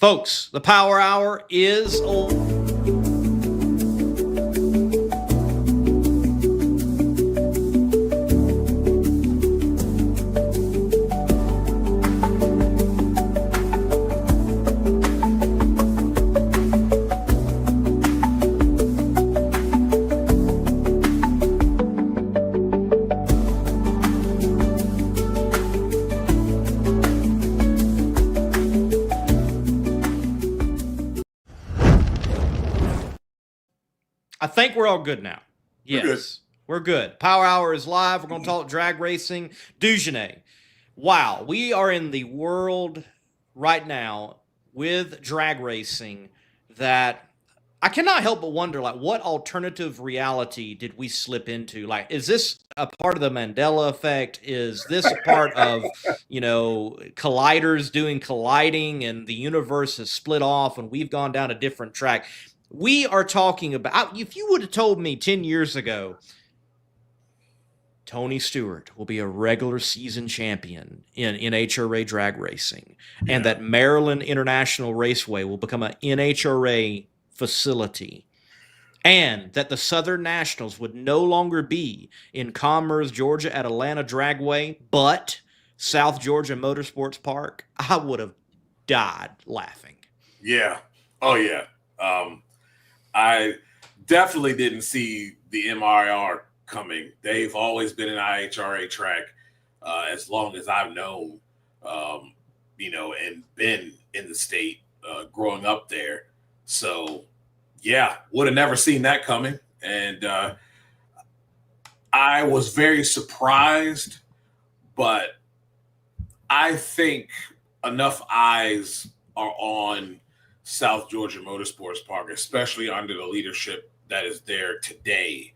Folks, the Power Hour is on. I think we're all good now. Yes, we're good. Power Hour is live. We're going to talk drag racing. Dugenais. Wow, we are in the world right now with drag racing that I cannot help but wonder, like, what alternative reality did we slip into? Like, is this a part of the Mandela effect? Is this a part of, colliders doing colliding and the universe has split off and we've gone down a different track? We are talking about, if you would have told me 10 years ago, Tony Stewart will be a regular season champion in NHRA drag racing, and that Maryland International Raceway will become an NHRA facility, and that the Southern Nationals would no longer be in Commerce, Georgia at Atlanta Dragway, but South Georgia Motorsports Park, I would have died laughing. Yeah. Oh, yeah. I definitely didn't see the MRR coming. They've always been an IHRA track as long as I've known, and been in the state growing up there. So, yeah, would have never seen that coming. And I was very surprised, but I think enough eyes are on South Georgia Motorsports Park, especially under the leadership that is there today,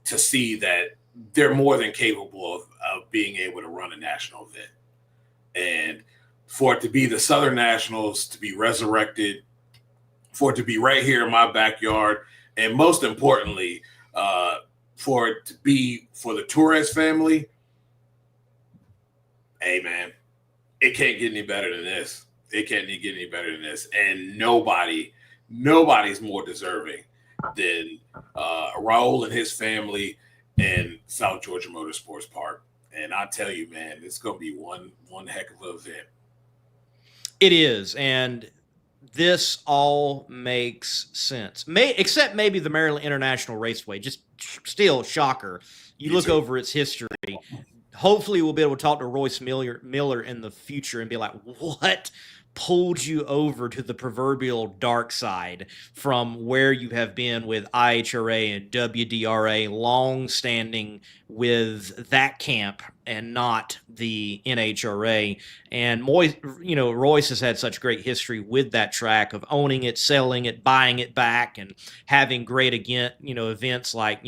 to see that they're more than capable of being able to run a national event. And for it to be the Southern Nationals, to be resurrected, for it to be right here in my backyard, and most importantly, for it to be for the Torres family, hey, man, it can't get any better than this. It can't get any better than this. And nobody's more deserving than Raul and his family and South Georgia Motorsports Park. And I tell you, man, it's going to be one heck of an event. It is. And this all makes sense. Except maybe the Maryland International Raceway. Just still, shocker. You look over its history. Hopefully we'll be able to talk to Royce Miller in the future and be like, what pulled you over to the proverbial dark side from where you have been with IHRA and WDRA, long standing with that camp and not the NHRA. And Royce has had such great history with that track of owning it, selling it, buying it back, and having great events like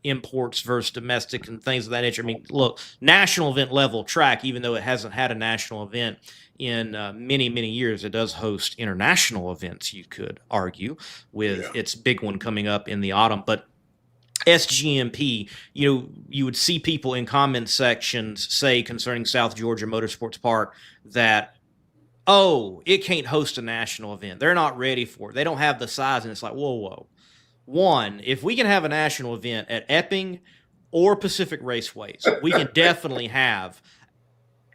imports versus domestic and things of that nature. I mean, look, national event level track, even though it hasn't had a national event in many, many years, it does host international events, you could argue, with its big one coming up in the autumn. But SGMP, you would see people in comment sections say concerning South Georgia Motorsports Park that, oh, it can't host a national event. They're not ready for it. They don't have the size. And it's like, whoa. One, if we can have a national event at Epping or Pacific Raceways, we can definitely have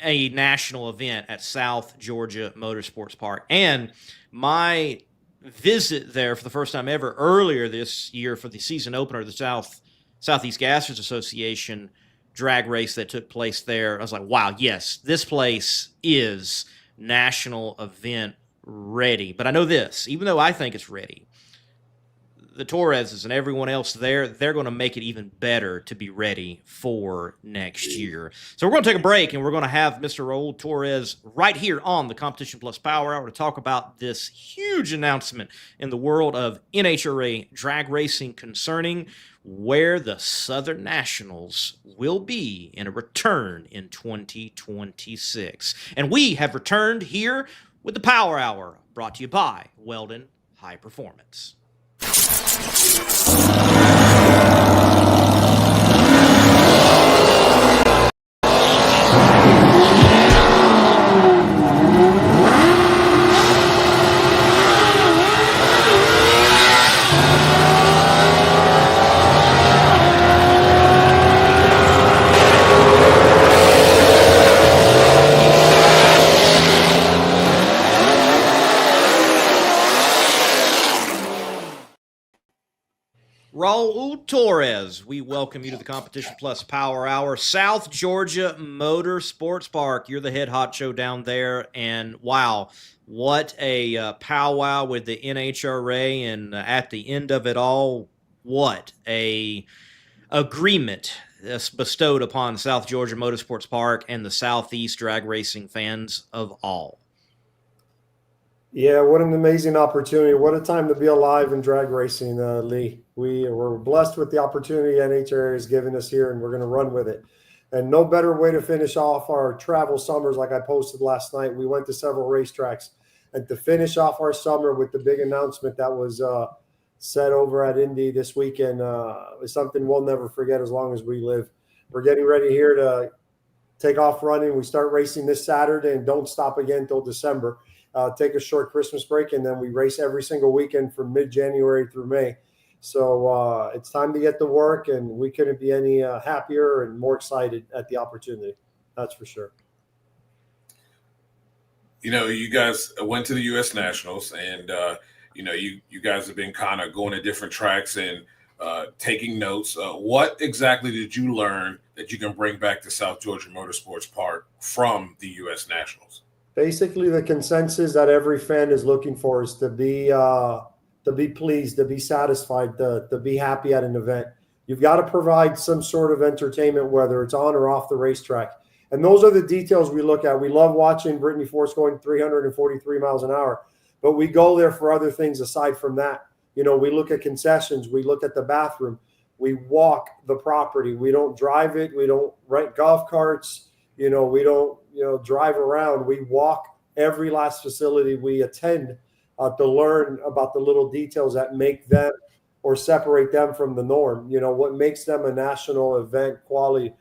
a national event at South Georgia Motorsports Park. And my visit there for the first time ever earlier this year for the season opener of the Southeast Gassers Association drag race that took place there, I was like, wow, yes, this place is national event ready. But I know this, even though I think it's ready, the Torreses and everyone else there, they're going to make it even better to be ready for next year. So we're going to take a break, and we're going to have Mr. Raul Torres right here on the Competition Plus Power Hour to talk about this huge announcement in the world of NHRA drag racing concerning where the Southern Nationals will be in a return in 2026. And we have returned here with the Power Hour, brought to you by Weldon High Performance. Raul Torres, we welcome you to the Competition Plus Power Hour, South Georgia Motorsports Park. You're the head honcho down there, and wow, what a powwow with the NHRA, and at the end of it all, what a agreement bestowed upon South Georgia Motorsports Park and the Southeast drag racing fans of all. Yeah, what an amazing opportunity. What a time to be alive in drag racing, Lee. We're blessed with the opportunity NHRA has given us here, and we're going to run with it. And no better way to finish off our travel summers, like I posted last night. We went to several racetracks. And to finish off our summer with the big announcement that was set over at Indy this weekend is something we'll never forget as long as we live. We're getting ready here to take off running. We start racing this Saturday and don't stop again until December. Take a short Christmas break, and then we race every single weekend from mid-January through May. So it's time to get to work, and we couldn't be any happier and more excited at the opportunity. That's for sure. You know, you guys went to the U.S. Nationals, and, you know, you guys have been kind of going to different tracks and taking notes. What exactly did you learn that you can bring back to South Georgia Motorsports Park from the U.S. Nationals? Basically, the consensus that every fan is looking for is to be pleased, to be satisfied, to be happy at an event. You've got to provide some sort of entertainment, whether it's on or off the racetrack. And those are the details we look at. We love watching Brittany Force going 343 miles an hour, but we go there for other things aside from that. You know, we look at concessions. We look at the bathroom. We walk the property. We don't drive it. We don't rent golf carts. You know, we don't, drive around. We walk every last facility we attend to learn about the little details that make them or separate them from the norm. You know, what makes them a national event quality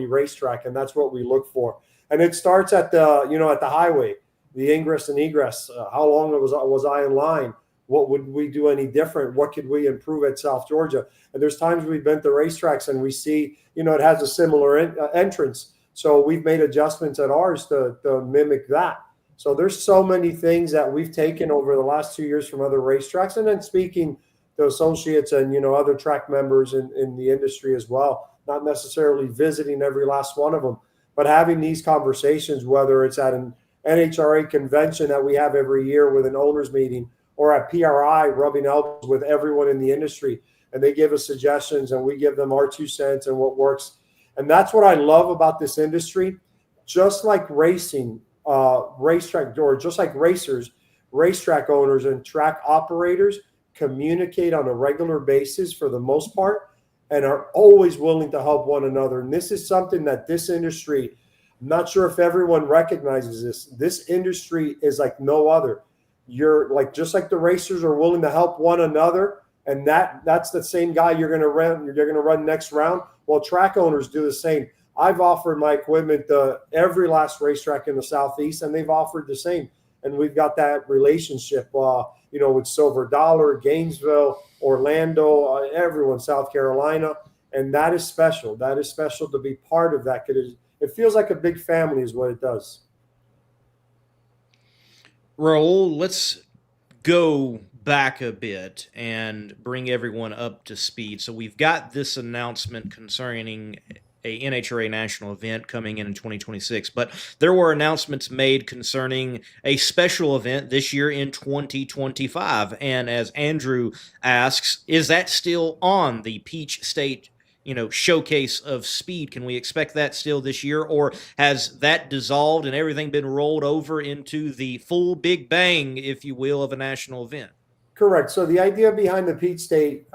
racetrack, and that's what we look for. And it starts at the highway, the ingress and egress. How long was I in line? What would we do any different? What could we improve at South Georgia? And there's times we've been to racetracks and we see, it has a similar entrance. So we've made adjustments at ours to mimic that. So there's so many things that we've taken over the last 2 years from other racetracks. And then speaking to associates and, other track members in the industry as well, not necessarily visiting every last one of them, but having these conversations, whether it's at an NHRA convention that we have every year with an owners meeting, or at PRI, rubbing elbows with everyone in the industry. And they give us suggestions and we give them our 2 cents and what works. And that's what I love about this industry. Just like racing, racetrack, or just like racers, racetrack owners and track operators communicate on a regular basis for the most part and are always willing to help one another. And this is something that this industry, I'm not sure if everyone recognizes this. This industry is like no other. You're like, just like the racers are willing to help one another, and that's the same guy you're going to run next round. Well, track owners do the same. I've offered my equipment to every last racetrack in the Southeast, and they've offered the same. And we've got that relationship, with Silver Dollar, Gainesville, Orlando, everyone, South Carolina. And that is special. That is special to be part of that. It feels like a big family is what it does. Raul, let's go back a bit and bring everyone up to speed. So we've got this announcement concerning a NHRA national event coming in 2026, but there were announcements made concerning a special event this year in 2025. And as Andrew asks, is that still on the Peach State showcase of speed? Can we expect that still this year, or has that dissolved and everything been rolled over into the full big bang, if you will, of a national event? Correct. So the idea behind the Peach State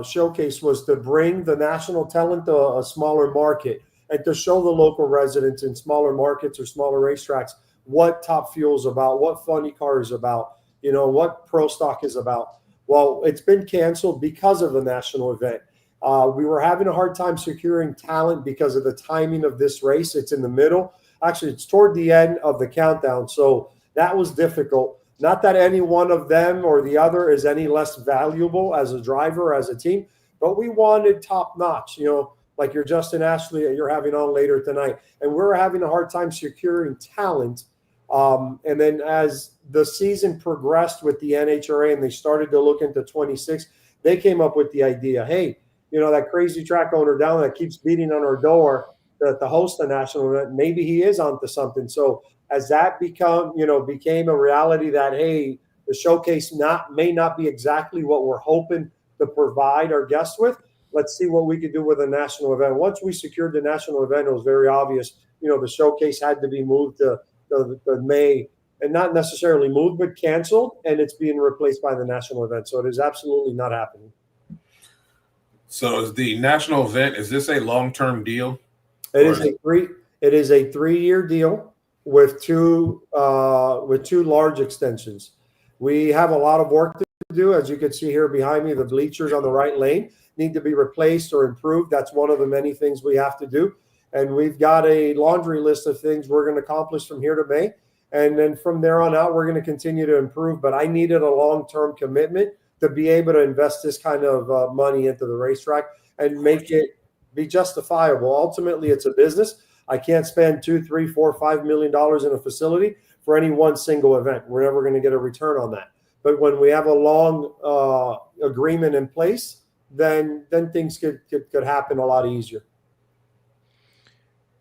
showcase was to bring the national talent to a smaller market and to show the local residents in smaller markets or smaller racetracks what Top Fuel is about, what Funny Car is about, what Pro Stock is about. Well, it's been canceled because of the national event. We were having a hard time securing talent because of the timing of this race. It's in the middle. Actually, it's toward the end of the countdown. So that was difficult. Not that any one of them or the other is any less valuable as a driver, as a team, but we wanted top notch, like your Justin Ashley that you're having on later tonight. And we're having a hard time securing talent. And then as the season progressed with the NHRA and they started to look into 26, They came up with the idea, hey, that crazy track owner down that keeps beating on our door to host the national event, maybe he is onto something. So as that became a reality that, hey, the showcase may not be exactly what we're hoping to provide our guests with, let's see what we could do with a national event. Once we secured the national event, it was very obvious, the showcase had to be moved to May, and not necessarily moved, but canceled, and it's being replaced by the national event. So it is absolutely not happening. So is the national event, is this a long-term deal? It is a 3-year deal with two large extensions. We have a lot of work to do. As you can see here behind me, the bleachers on the right lane need to be replaced or improved. That's one of the many things we have to do. And we've got a laundry list of things we're going to accomplish from here to May. And then from there on out, we're going to continue to improve. But I needed a long-term commitment to be able to invest this kind of money into the racetrack and make it be justifiable. Ultimately, it's a business. I can't spend $2, $3, $4, $5 million in a facility for any one single event. We're never going to get a return on that. But when we have a long agreement in place, then things could happen a lot easier.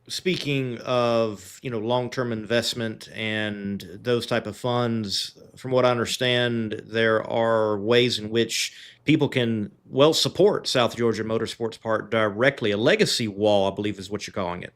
Speaking of, long-term investment and those type of funds, from what I understand, there are ways in which people can support South Georgia Motorsports Park directly. A legacy wall, I believe, is what you're calling it.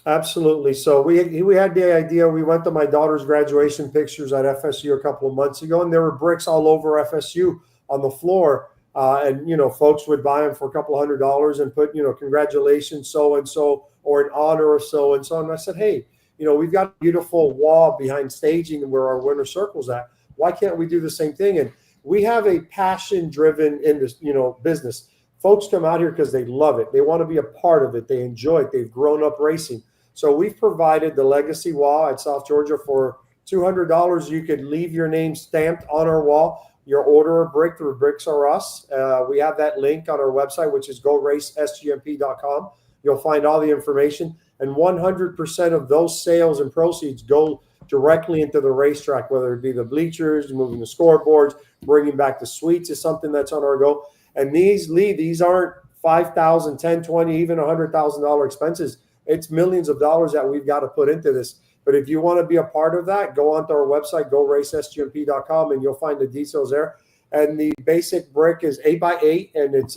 Absolutely. So we had the idea. We went to my daughter's graduation pictures at FSU a couple of months ago, and there were bricks all over FSU on the floor. And folks would buy them for a couple $100 and put, congratulations, so and so, or in honor of so and so. And I said, hey, we've got a beautiful wall behind staging where our winner circle's at. Why can't we do the same thing? And we have a passion-driven business. Folks come out here because they love it. They want to be a part of it. They enjoy it. They've grown up racing. So we've provided the legacy wall at South Georgia for $200. You could leave your name stamped on our wall. Your order a brick through Bricks R Us. We have that link on our website, which is goracesgmp.com. You'll find all the information. And 100% of those sales and proceeds go directly into the racetrack, whether it be the bleachers, moving the scoreboards, bringing back the suites is something that's on our go. And these aren't $5,000, $10,000, $20,000, even $100,000 expenses. It's millions of dollars that we've got to put into this. But if you want to be a part of that, go onto our website, goracesgmp.com, and you'll find the details there. And the basic brick is 8x8, and it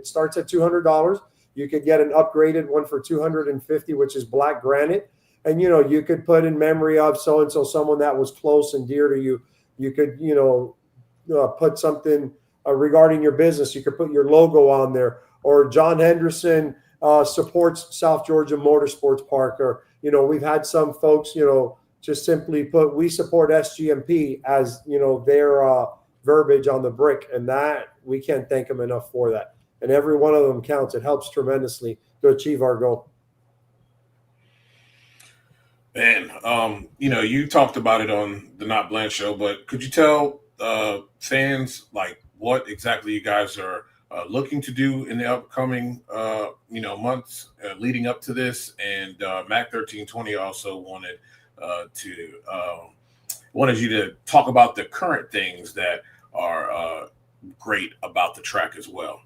starts at $200. You could get an upgraded one for $250, which is black granite. And, you could put in memory of so-and-so, someone that was close and dear to you. You could, put something regarding your business. You could put your logo on there. Or John Henderson supports South Georgia Motorsports Park. Or, we've had some folks, just simply put, we support SGMP as, their verbiage on the brick. And that, we can't thank them enough for that. And every one of them counts. It helps tremendously to achieve our goal. Man, you talked about it on the Not Bland show, but could you tell fans what exactly you guys are looking to do in the upcoming months leading up to this? And Mac 1320 also wanted you to talk about the current things that are great about the track as well.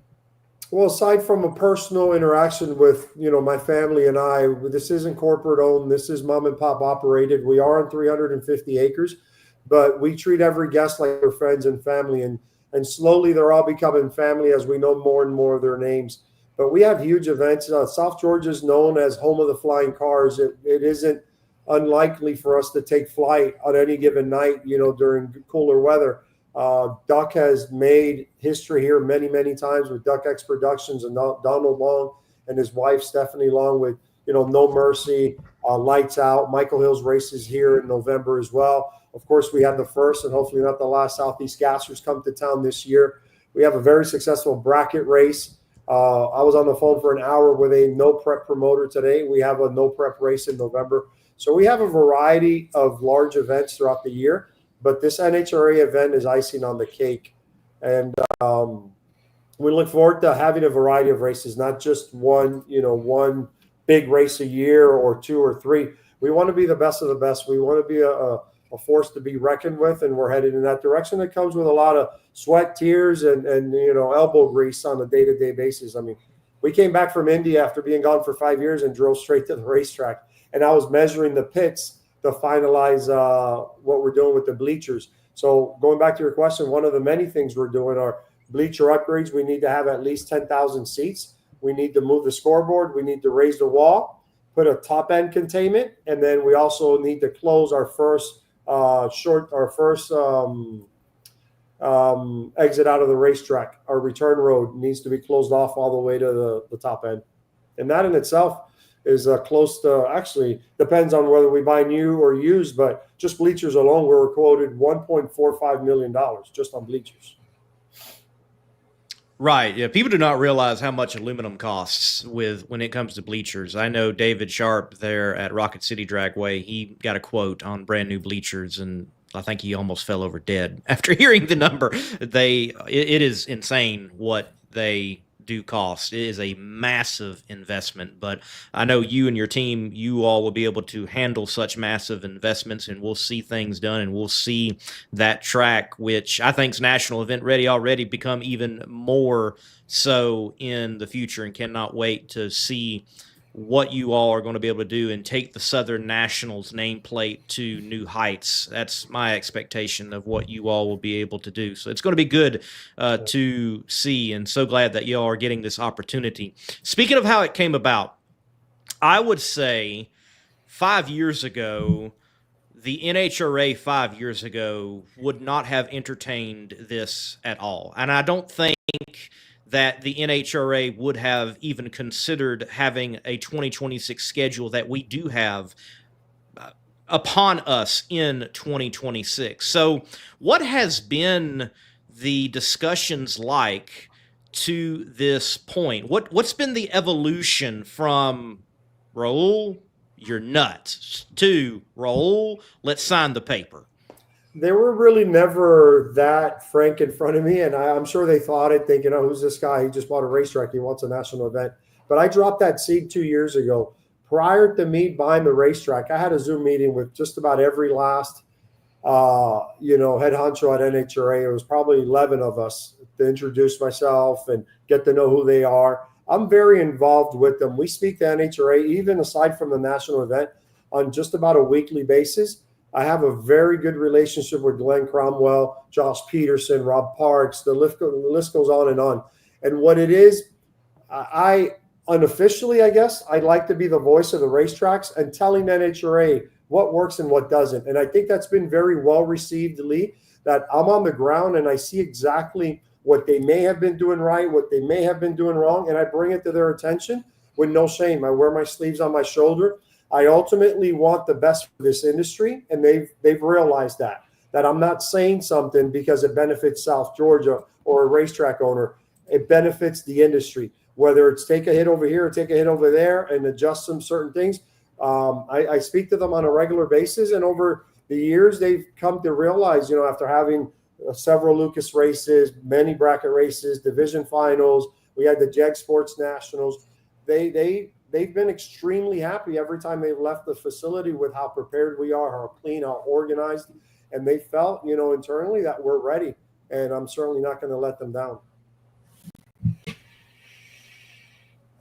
Well, aside from a personal interaction with, my family and I, this isn't corporate owned. This is mom and pop operated. We are on 350 acres, but we treat every guest like their friends and family. And slowly they're all becoming family as we know more and more of their names. But we have huge events. South Georgia is known as home of the flying cars. It isn't unlikely for us to take flight on any given night, during cooler weather. Duck has made history here many, many times with Duck X Productions and Donald Long and his wife, Stephanie Long, with, No Mercy, Lights Out. Michael Hill's races here in November as well. Of course, we had the first and hopefully not the last Southeast Gassers come to town this year. We have a very successful bracket race. I was on the phone for an hour with a no prep promoter today. We have a no prep race in November. So we have a variety of large events throughout the year. But this NHRA event is icing on the cake. And we look forward to having a variety of races, not just one big race a year or two or three. We want to be the best of the best. We want to be a force to be reckoned with, and we're headed in that direction. It comes with a lot of sweat, tears, and elbow grease on a day-to-day basis. I mean, we came back from Indy after being gone for 5 years and drove straight to the racetrack, and I was measuring the pits to finalize what we're doing with the bleachers. So going back to your question, one of the many things we're doing are bleacher upgrades. We need to have at least 10,000 seats. We need to move the scoreboard. We need to raise the wall, put a top end containment, and then we also need to close our first exit out of the racetrack. Our return road needs to be closed off all the way to the top end, and that in itself is close to, actually depends on whether we buy new or used, but just bleachers alone, we were quoted $1.45 million just on bleachers. Right. Yeah. People do not realize how much aluminum costs when it comes to bleachers. I know David Sharp there at Rocket City Dragway, he got a quote on brand new bleachers, and I think he almost fell over dead after hearing the number. It is insane what they do cost. It is a massive investment, but I know you and your team, you all will be able to handle such massive investments, and we'll see things done, and we'll see that track, which I think is national event ready already, become even more so in the future, and cannot wait to see what you all are going to be able to do and take the Southern Nationals nameplate to new heights. That's my expectation of what you all will be able to do. So it's going to be good to see, and so glad that you all are getting this opportunity. Speaking of how it came about, I would say 5 years ago, the NHRA 5 years ago would not have entertained this at all. And I don't think that the NHRA would have even considered having a 2026 schedule that we do have upon us in 2026. So what has been the discussions like to this point? What's been the evolution from Raul, you're nuts, to Raul, let's sign the paper? They were really never that frank in front of me, and I'm sure they thought it, thinking, oh, who's this guy? He just bought a racetrack. He wants a national event. But I dropped that seed 2 years ago. Prior to me buying the racetrack, I had a Zoom meeting with just about every last, head honcho at NHRA. It was probably 11 of us to introduce myself and get to know who they are. I'm very involved with them. We speak to NHRA, even aside from the national event, on just about a weekly basis. I have a very good relationship with Glenn Cromwell, Josh Peterson, Rob Parks. The list goes on and on. And what it is, I unofficially, I guess, I'd like to be the voice of the racetracks and telling NHRA what works and what doesn't. And I think that's been very well received, Lee, that I'm on the ground and I see exactly what they may have been doing right, what they may have been doing wrong, and I bring it to their attention with no shame. I wear my sleeves on my shoulder. I ultimately want the best for this industry, and they've realized that I'm not saying something because it benefits South Georgia or a racetrack owner. It benefits the industry, whether it's take a hit over here or take a hit over there and adjust some certain things. I speak to them on a regular basis, and over the years, they've come to realize, after having several Lucas races, many bracket races, division finals, we had the Jeg Sports Nationals, they've been extremely happy every time they've left the facility with how prepared we are, how clean, how organized, and they felt, internally that we're ready, and I'm certainly not going to let them down.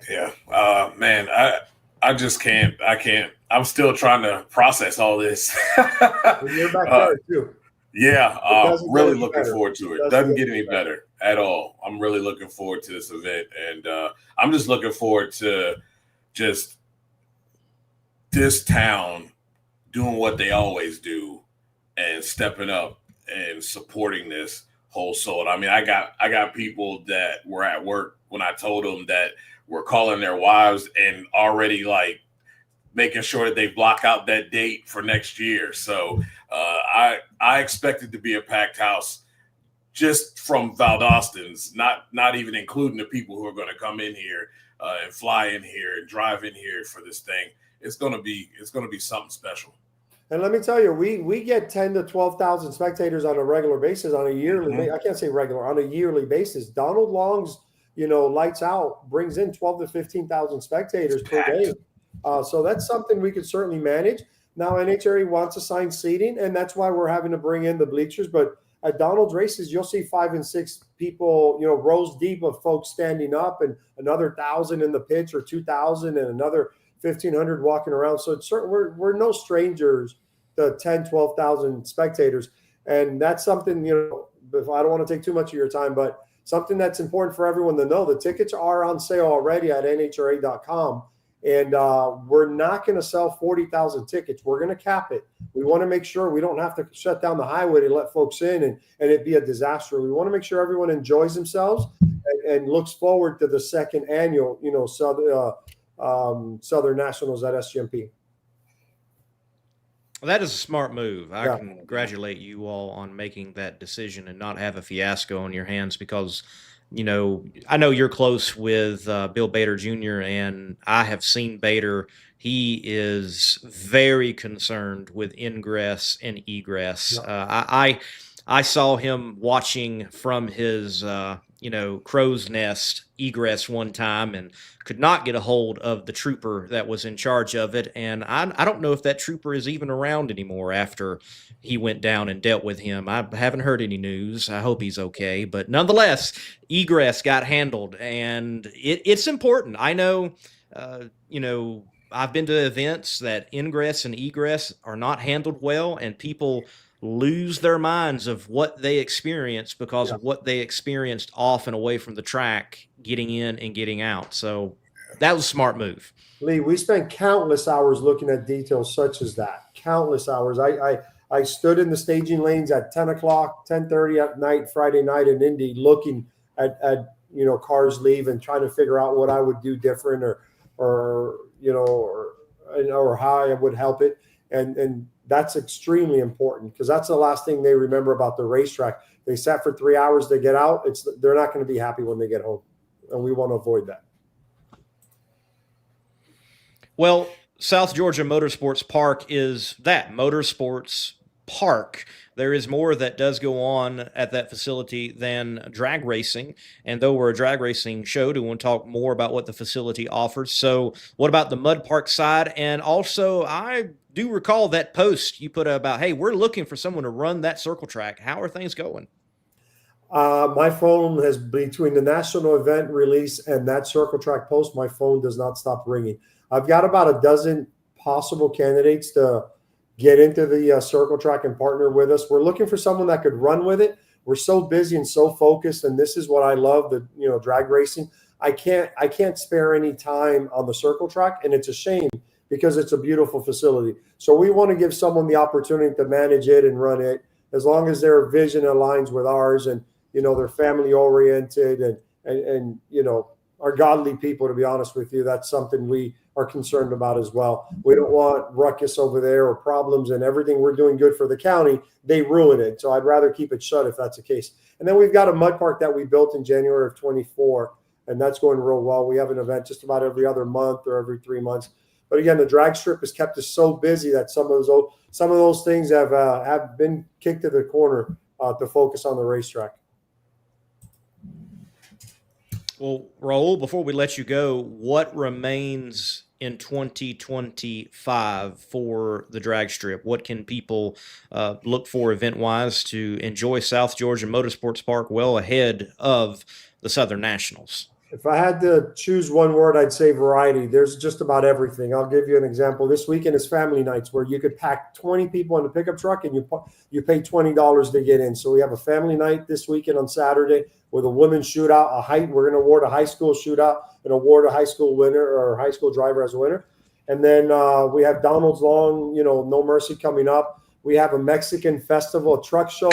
Yeah, man, I just can't. I'm still trying to process all this. You're back there too. Yeah, really looking forward to it. Doesn't get any better at all. I'm really looking forward to this event, and I'm just looking forward to just this town doing what they always do and stepping up and supporting this whole soul. I mean, I got people that were at work when I told them that were calling their wives and already like making sure that they block out that date for next year. So I expect it to be a packed house just from Valdostans, not even including the people who are going to come in here and fly in here and drive in here for this thing. It's going to be something special. And let me tell you, we get 10 to 12,000 spectators on a regular basis, on a yearly. I can't say regular, on a yearly basis. Donald Long's, lights out brings in 12 to 15,000 spectators per day. So that's something we could certainly manage. Now NHRA wants assigned seating, and that's why we're having to bring in the bleachers. But at Donald's races, you'll see 5 and 6 people, rows deep of folks standing up, and another 1,000 in the pitch, or 2,000, and another 1,500 walking around. So it's we're no strangers to 10, 12,000 spectators. And that's something, if I don't want to take too much of your time, but something that's important for everyone to know. The tickets are on sale already at NHRA.com. And we're not going to sell 40,000 tickets. We're going to cap it. We want to make sure we don't have to shut down the highway to let folks in and it be a disaster. We want to make sure everyone enjoys themselves and looks forward to the second annual, Southern Nationals at SGMP. Well, that is a smart move. I congratulate you all on making that decision and not have a fiasco on your hands, because I know you're close with Bill Bader Jr., and I have seen Bader. He is very concerned with ingress and egress. I saw him watching from his, crow's nest egress one time and could not get a hold of the trooper that was in charge of it. And I don't know if that trooper is even around anymore after he went down and dealt with him. I haven't heard any news. I hope he's okay. But nonetheless, egress got handled, and it's important. I know, I've been to events that ingress and egress are not handled well, and people lose their minds of what they experienced because of what they experienced off and away from the track, getting in and getting out. So that was a smart move. Lee, we spent countless hours looking at details such as that. Countless hours. I stood in the staging lanes at 10 o'clock, 10:30 at night, Friday night in Indy, looking at cars leave and trying to figure out what I would do different or how I would help it. And that's extremely important, because that's the last thing they remember about the racetrack. They sat for 3 hours to get out. They're not going to be happy when they get home, and we want to avoid that. Well, South Georgia Motorsports Park is that, Motorsports Park. There is more that does go on at that facility than drag racing. And though we're a drag racing show, we want to talk more about what the facility offers. So what about the Mud Park side? And also, I do recall that post you put about, hey, we're looking for someone to run that circle track. How are things going? My phone has, between the national event release and that circle track post, my phone does not stop ringing. I've got about a dozen possible candidates to get into the circle track and partner with us. We're looking for someone that could run with it. We're so busy and so focused, and this is what I love, the drag racing. I can't spare any time on the circle track, and it's a shame because it's a beautiful facility. So we want to give someone the opportunity to manage it and run it, as long as their vision aligns with ours, and they're family oriented and are godly people. To be honest with you, that's something we are concerned about as well. We don't want ruckus over there or problems, and everything we're doing good for the county, they ruin it. So I'd rather keep it shut if that's the case. And then we've got a mud park that we built in January of 24, and that's going real well. We have an event just about every other month or every 3 months. But again, the drag strip has kept us so busy that some of those things have been kicked to the corner to focus on the racetrack. Well, Raul, before we let you go, what remains in 2025 for the drag strip? What can people look for event-wise to enjoy South Georgia Motorsports Park well ahead of the Southern Nationals? If I had to choose one word, I'd say variety. There's just about everything. I'll give you an example. This weekend is family nights, where you could pack 20 people in a pickup truck and you pay $20 to get in. So we have a family night this weekend on Saturday with a women's shootout, we're going to award a high school shootout and award a high school winner or high school driver as a winner. And then we have Donald's Long, No Mercy coming up. We have a Mexican festival, a truck show,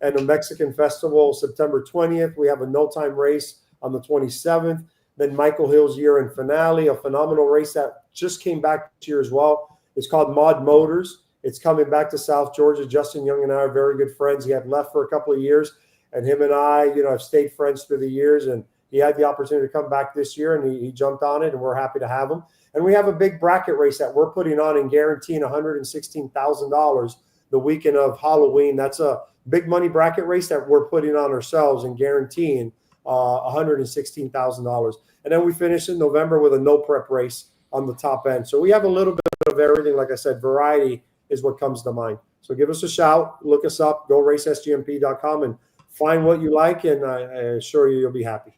and a Mexican festival September 20th. We have a no time race on the 27th. Then Michael Hill's year-end finale, a phenomenal race that just came back this year as well. It's called Mod Motors. It's coming back to South Georgia. Justin Young and I are very good friends. He had left for a couple of years, and him and I, have stayed friends through the years, and he had the opportunity to come back this year, and he jumped on it, and we're happy to have him. And we have a big bracket race that we're putting on and guaranteeing $116,000 the weekend of Halloween. That's a big money bracket race that we're putting on ourselves and guaranteeing $116,000. And then we finish in November with a no prep race on the top end. So we have a little bit of of everything, like I said, variety is what comes to mind. So give us a shout, look us up, go racesgmp.com and find what you like, and I assure you'll be happy.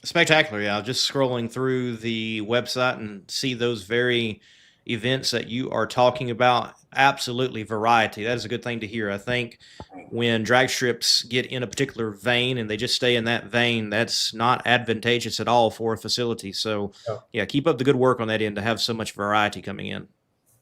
Spectacular, yeah. Just scrolling through the website and see those very events that you are talking about. Absolutely, variety. That is a good thing to hear. I think when drag strips get in a particular vein and they just stay in that vein, that's not advantageous at all for a facility. So, yeah, keep up the good work on that end to have so much variety coming in.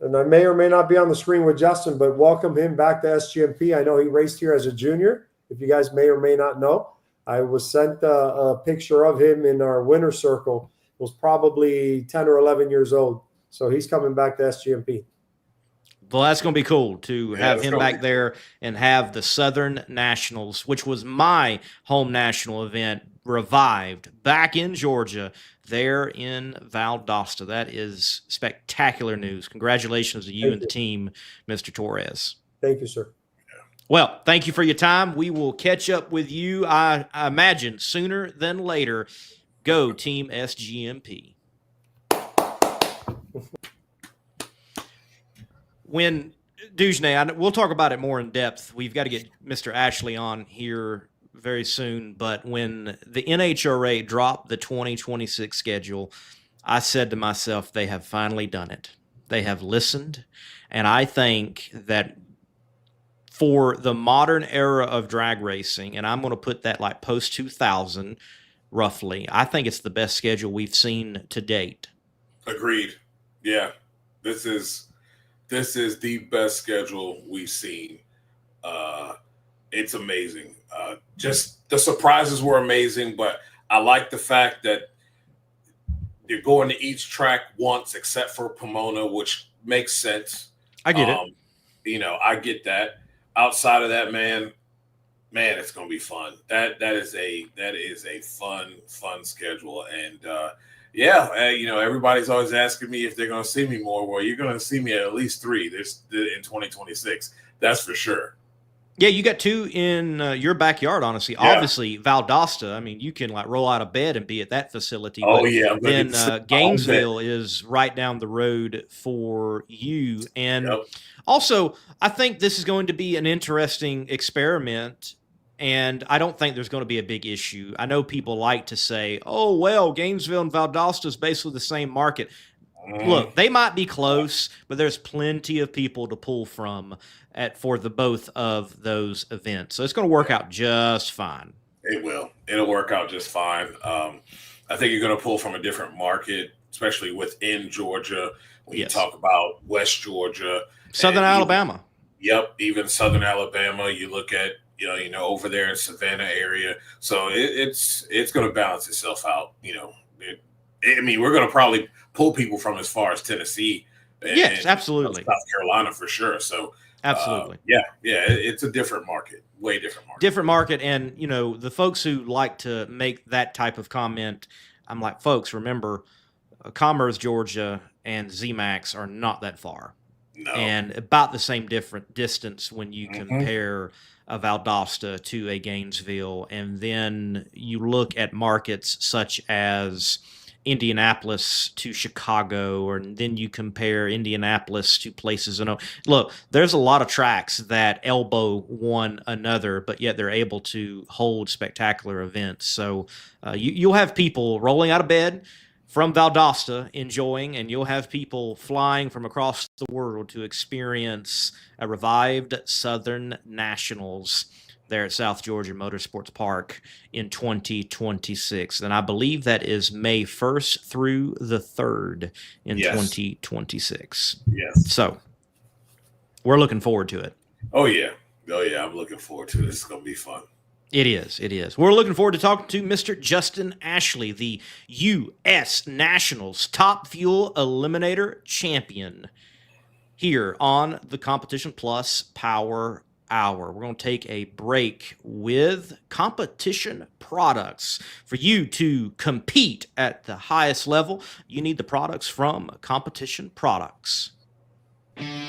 And I may or may not be on the screen with Justin, but welcome him back to SGMP. I know he raced here as a junior, if you guys may or may not know. I was sent a picture of him in our winner circle. He was probably 10 or 11 years old. So he's coming back to SGMP. Well, that's going to be cool to have him back there and have the Southern Nationals, which was my home national event, revived back in Georgia, there in Valdosta. That is spectacular news. Congratulations to you and the team, Mr. Torres. Thank you, sir. Well, thank you for your time. We will catch up with you, I imagine, sooner than later. Go Team SGMP. When Dujne, we'll talk about it more in depth. We've got to get Mr. Ashley on here very soon. But when the NHRA dropped the 2026 schedule, I said to myself, they have finally done it. They have listened. And I think that for the modern era of drag racing, and I'm going to put that like post-2000 roughly, I think it's the best schedule we've seen to date. Agreed. Yeah, this is the best schedule we've seen. It's amazing. Just the surprises were amazing, but I like the fact that you're going to each track once except for Pomona, which makes sense. I get it. I get that. Outside of that, man, it's going to be fun. That is a fun schedule. And everybody's always asking me if they're going to see me more. Well, you're going to see me at least 3 in 2026. That's for sure. Yeah, you got 2 in your backyard, honestly. Yeah. Obviously, Valdosta, I mean, you can like roll out of bed and be at that facility. Oh, yeah. Then Gainesville is right down the road for you. And also, I think this is going to be an interesting experiment. And I don't think there's going to be a big issue. I know people like to say, oh, well, Gainesville and Valdosta is basically the same market. Look, they might be close, but there's plenty of people to pull from for the both of those events. So it's going to work out just fine. It will. It'll work out just fine. I think you're going to pull from a different market, especially within Georgia. When you talk about West Georgia. Southern Alabama. Even Southern Alabama. You look at, over there in Savannah area. So it's going to balance itself out. We're going to probably pull people from as far as Tennessee. Yes, absolutely. South Carolina for sure. So absolutely. It's a different market, way different market. Different market. And, the folks who like to make that type of comment, I'm like, folks, remember, Commerce, Georgia, and ZMAX are not that far. No. And about the same different distance when you compare a Valdosta to a Gainesville. And then you look at markets such as Indianapolis to Chicago, or then you compare Indianapolis to places. Look, there's a lot of tracks that elbow one another, but yet they're able to hold spectacular events. So you'll have people rolling out of bed from Valdosta enjoying, and you'll have people flying from across the world to experience a revived Southern Nationals there at South Georgia Motorsports Park in 2026. And I believe that is May 1st through the 3rd in 2026. Yes. So we're looking forward to it. Oh, yeah. I'm looking forward to it. It's going to be fun. It is. We're looking forward to talking to Mr. Justin Ashley, the U.S. Nationals Top Fuel Eliminator Champion, here on the Competition Plus Power Hour. We're going to take a break with competition products. For you to compete at the highest level, you need the products from Competition Products.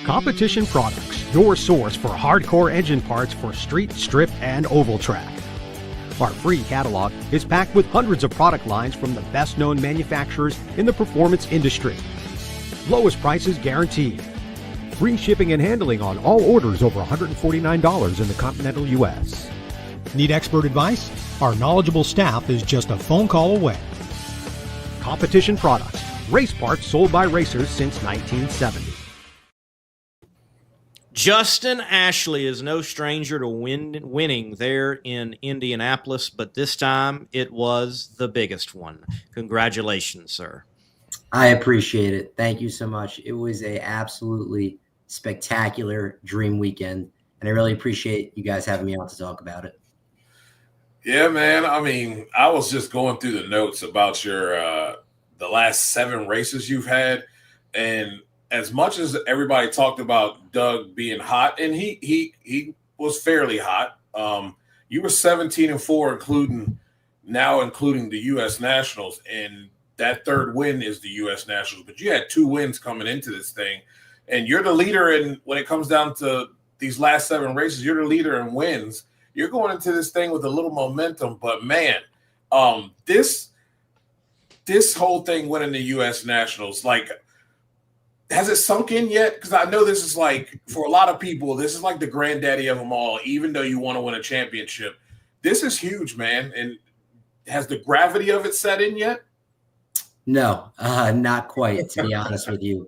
Competition Products, your source for hardcore engine parts for street, strip, and oval track. Our free catalog is packed with hundreds of product lines from the best-known manufacturers in the performance industry. Lowest prices guaranteed. Free shipping and handling on all orders over $149 in the continental U.S. Need expert advice? Our knowledgeable staff is just a phone call away. Competition Products. Race parts sold by racers since 1970. Justin Ashley is no stranger to winning there in Indianapolis, but this time it was the biggest one. Congratulations, sir. I appreciate it. Thank you so much. It was a absolutely spectacular dream weekend, and I really appreciate you guys having me on to talk about it. Yeah, man. I mean, I was just going through the notes about your the last 7 races you've had, and as much as everybody talked about Doug being hot, and he was fairly hot. You were 17-4, including the U.S. Nationals, and that third win is the U.S. Nationals. But you had 2 wins coming into this thing, and you're the leader in when it comes down to these last 7 races. You're the leader in wins. You're going into this thing with a little momentum, but man, this whole thing winning the U.S. Nationals, like, has it sunk in yet? Because I know this is like, for a lot of people, this is like the granddaddy of them all, even though you want to win a championship. This is huge, man. And has the gravity of it set in yet? No, not quite, to be honest with you.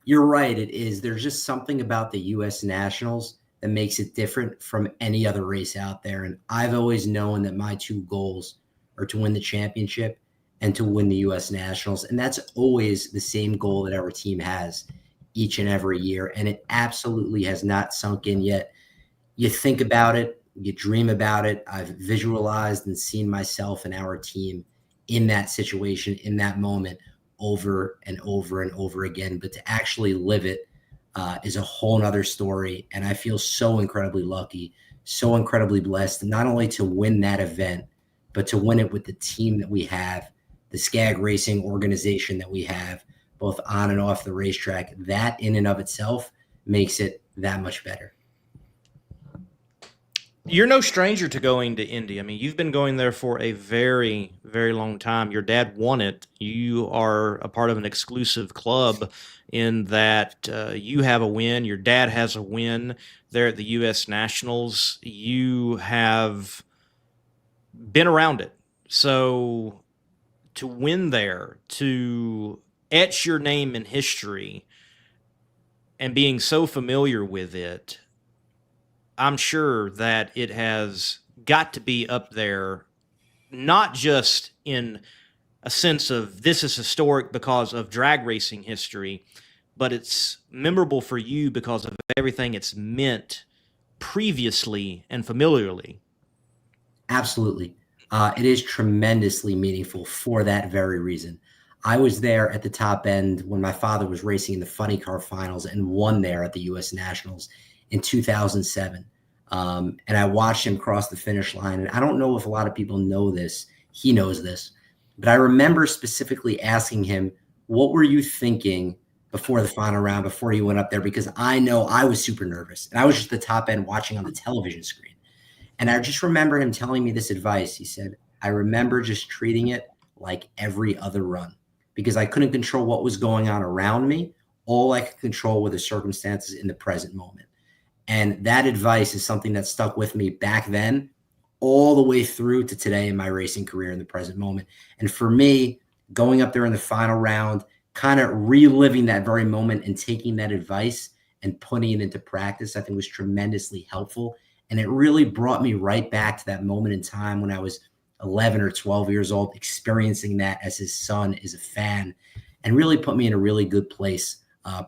You're right, it is. There's just something about the U.S. Nationals that makes it different from any other race out there. And I've always known that my 2 goals are to win the championship and to win the U.S. Nationals. And that's always the same goal that our team has each and every year. And it absolutely has not sunk in yet. You think about it, you dream about it. I've visualized and seen myself and our team in that situation, in that moment, over and over and over again. But to actually live it is a whole nother story. And I feel so incredibly lucky, so incredibly blessed, not only to win that event, but to win it with the team that we have, the Skag Racing organization that we have, both on and off the racetrack. That in and of itself makes it that much better. You're no stranger to going to Indy. I mean, you've been going there for a very, very long time. Your dad won it. You are a part of an exclusive club in that you have a win. Your dad has a win there at the U.S. Nationals. You have been around it. So to win there, to etch your name in history and being so familiar with it, I'm sure that it has got to be up there, not just in a sense of this is historic because of drag racing history, but it's memorable for you because of everything it's meant previously and familiarly. Absolutely. It is tremendously meaningful for that very reason. I was there at the top end when my father was racing in the funny car finals and won there at the U.S. Nationals in 2007. And I watched him cross the finish line. And I don't know if a lot of people know this. He knows this. But I remember specifically asking him, what were you thinking before the final round, before you went up there? Because I know I was super nervous. And I was just at the top end watching on the television screen. And I just remember him telling me this advice. He said, I remember just treating it like every other run because I couldn't control what was going on around me. All I could control were the circumstances in the present moment. And that advice is something that stuck with me back then all the way through to today in my racing career in the present moment. And for me, going up there in the final round, kind of reliving that very moment and taking that advice and putting it into practice, I think was tremendously helpful. And it really brought me right back to that moment in time when I was 11 or 12 years old, experiencing that as his son, as a fan, and really put me in a really good place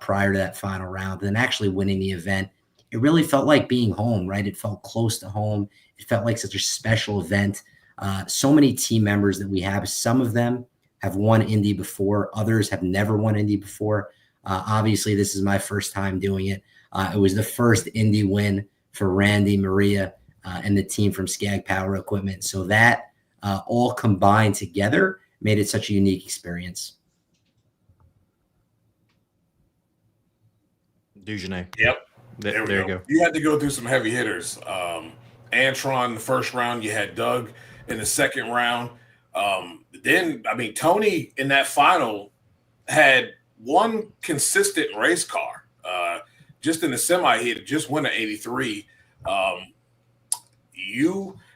prior to that final round. And actually winning the event, it really felt like being home, right? It felt close to home. It felt like such a special event. So many team members that we have, some of them have won Indy before. Others have never won Indy before. Obviously, this is my first time doing it. It was the first Indy win for Randy, Maria, and the team from Skag Power Equipment. So that all combined together made it such a unique experience. Dugenais. Yep. There you go. You had to go through some heavy hitters. Antron in the first round. You had Doug in the second round. Then, I mean, Tony in that final had one consistent race car. Just in the semi, he had just won an 83.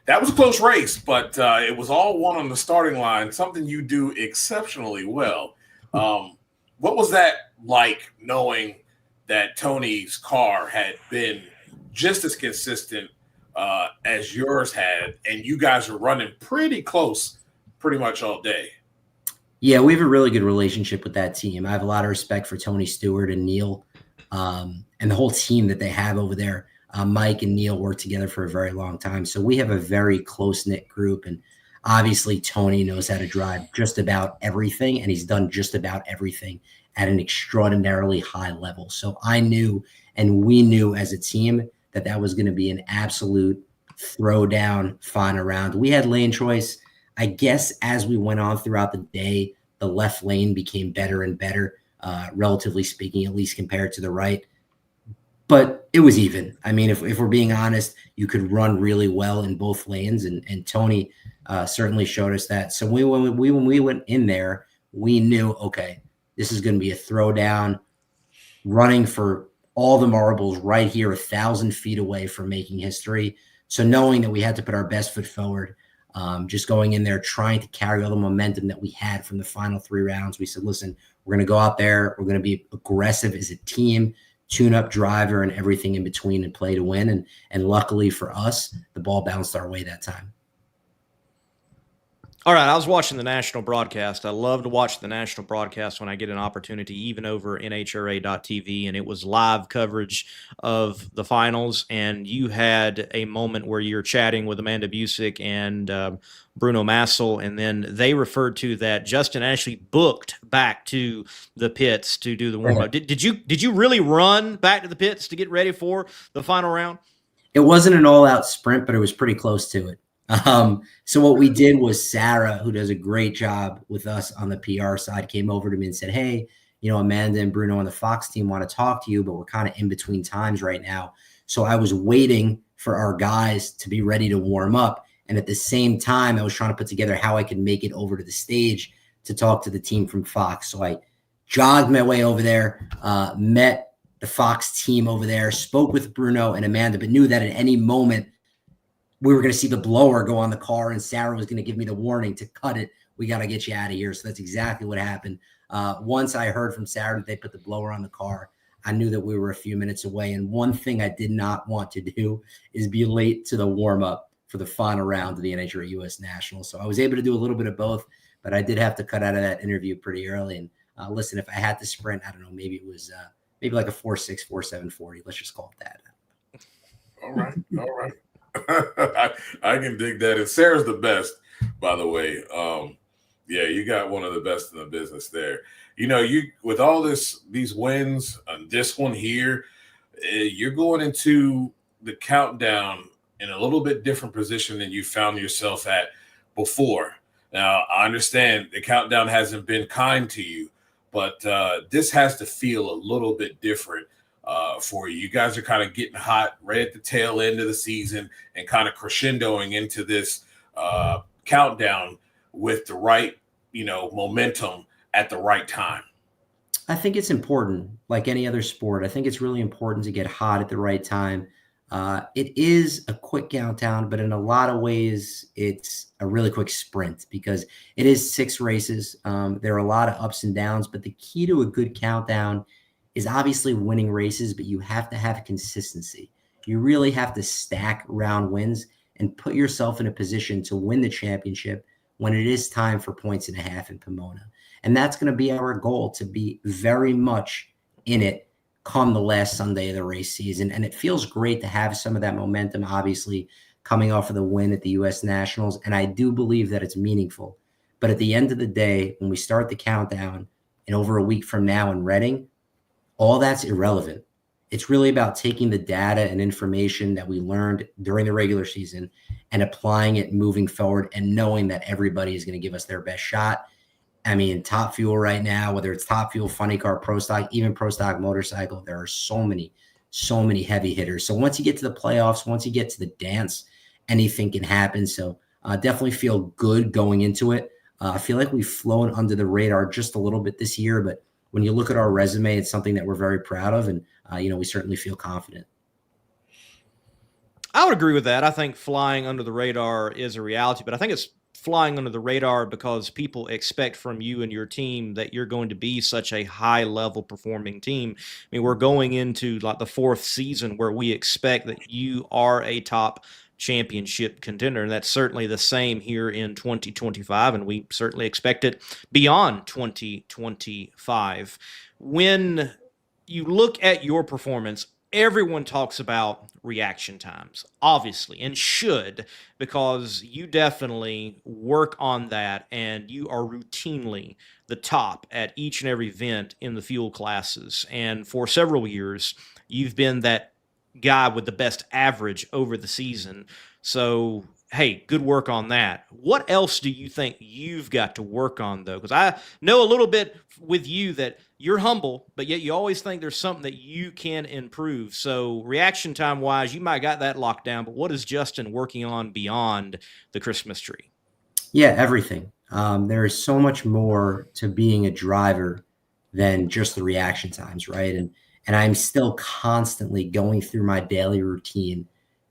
That was a close race, but it was all won on the starting line, something you do exceptionally well. What was that like, knowing that Tony's car had been just as consistent as yours had, and you guys are running pretty close pretty much all day? Yeah, we have a really good relationship with that team. I have a lot of respect for Tony Stewart and Neil and the whole team that they have over there. Mike and Neil worked together for a very long time. So we have a very close-knit group. And obviously, Tony knows how to drive just about everything, and he's done just about everything at an extraordinarily high level. So I knew, and we knew as a team, that that was going to be an absolute throwdown final round. We had lane choice. I guess as we went on throughout the day, the left lane became better and better, relatively speaking, at least compared to the right. But it was even. I mean, if we're being honest, you could run really well in both lanes, and Tony certainly showed us that. So when we went in there, we knew, okay, this is going to be a throwdown, running for all the marbles right here, 1,000 feet away from making history. So knowing that we had to put our best foot forward, just going in there, trying to carry all the momentum that we had from the final 3 rounds, we said, listen, we're going to go out there, we're going to be aggressive as a team, tune-up driver and everything in between, and play to win. And luckily for us, the ball bounced our way that time. All right, I was watching the national broadcast. I love to watch the national broadcast when I get an opportunity, even over NHRA.tv, and it was live coverage of the finals. And you had a moment where you're chatting with Amanda Busick and Bruno Massel, and then they referred to that Justin actually booked back to the pits to do the warm-up. Did you really run back to the pits to get ready for the final round? It wasn't an all-out sprint, but it was pretty close to it. So what we did was Sarah, who does a great job with us on the PR side, came over to me and said, hey, Amanda and Bruno on the Fox team want to talk to you, but we're kind of in between times right now. So I was waiting for our guys to be ready to warm up. And at the same time, I was trying to put together how I could make it over to the stage to talk to the team from Fox. So I jogged my way over there, met the Fox team over there, spoke with Bruno and Amanda, but knew that at any moment we were going to see the blower go on the car, and Sarah was going to give me the warning to cut it. We got to get you out of here. So that's exactly what happened. Once I heard from Sarah that they put the blower on the car, I knew that we were a few minutes away. And one thing I did not want to do is be late to the warm-up for the final round of the NHRA US Nationals. So I was able to do a little bit of both, but I did have to cut out of that interview pretty early. And listen, if I had to sprint, I don't know, maybe it was maybe like a 4.6, 4.7 40. Let's just call it that. All right. I can dig that. And Sarah's the best, by the way. Yeah, you got one of the best in the business there. You with all these wins and this one here, you're going into the countdown in a little bit different position than you found yourself at before. Now, I understand the countdown hasn't been kind to you, but this has to feel a little bit different for you. You guys are kind of getting hot right at the tail end of the season and kind of crescendoing into this countdown with the right, momentum at the right time. I think it's important, like any other sport. I think it's really important to get hot at the right time. It is a quick countdown, but in a lot of ways, it's a really quick sprint because it is 6 races. There are a lot of ups and downs, but the key to a good countdown is obviously winning races, but you have to have consistency. You really have to stack round wins and put yourself in a position to win the championship when it is time for 1.5 points in Pomona. And that's going to be our goal, to be very much in it come the last Sunday of the race season. And it feels great to have some of that momentum, obviously, coming off of the win at the U.S. Nationals. And I do believe that it's meaningful. But at the end of the day, when we start the countdown and over a week from now in Reading, all that's irrelevant. It's really about taking the data and information that we learned during the regular season and applying it moving forward and knowing that everybody is going to give us their best shot. I mean, Top Fuel right now, whether it's Top Fuel, Funny Car, Pro Stock, even Pro Stock Motorcycle, there are so many heavy hitters. So once you get to the playoffs, once you get to the dance, anything can happen. So definitely feel good going into it. I feel like we've flown under the radar just a little bit this year, but when you look at our resume, it's something that we're very proud of, and we certainly feel confident. I would agree with that. I think flying under the radar is a reality, but I think it's flying under the radar because people expect from you and your team that you're going to be such a high level performing team. I mean, we're going into like the 4th season where we expect that you are a top championship contender, and that's certainly the same here in 2025, and we certainly expect it beyond 2025. When you look at your performance, everyone talks about reaction times, obviously, and should, because you definitely work on that and you are routinely the top at each and every event in the fuel classes. And for several years, you've been that guy with the best average over the season. So, hey, good work on that. What else do you think you've got to work on, though? Because I know a little bit with you that you're humble, but yet you always think there's something that you can improve. So reaction time wise, you might got that locked down, but what is Justin working on beyond the Christmas tree? Yeah, everything. There is so much more to being a driver than just the reaction times, right? And I'm still constantly going through my daily routine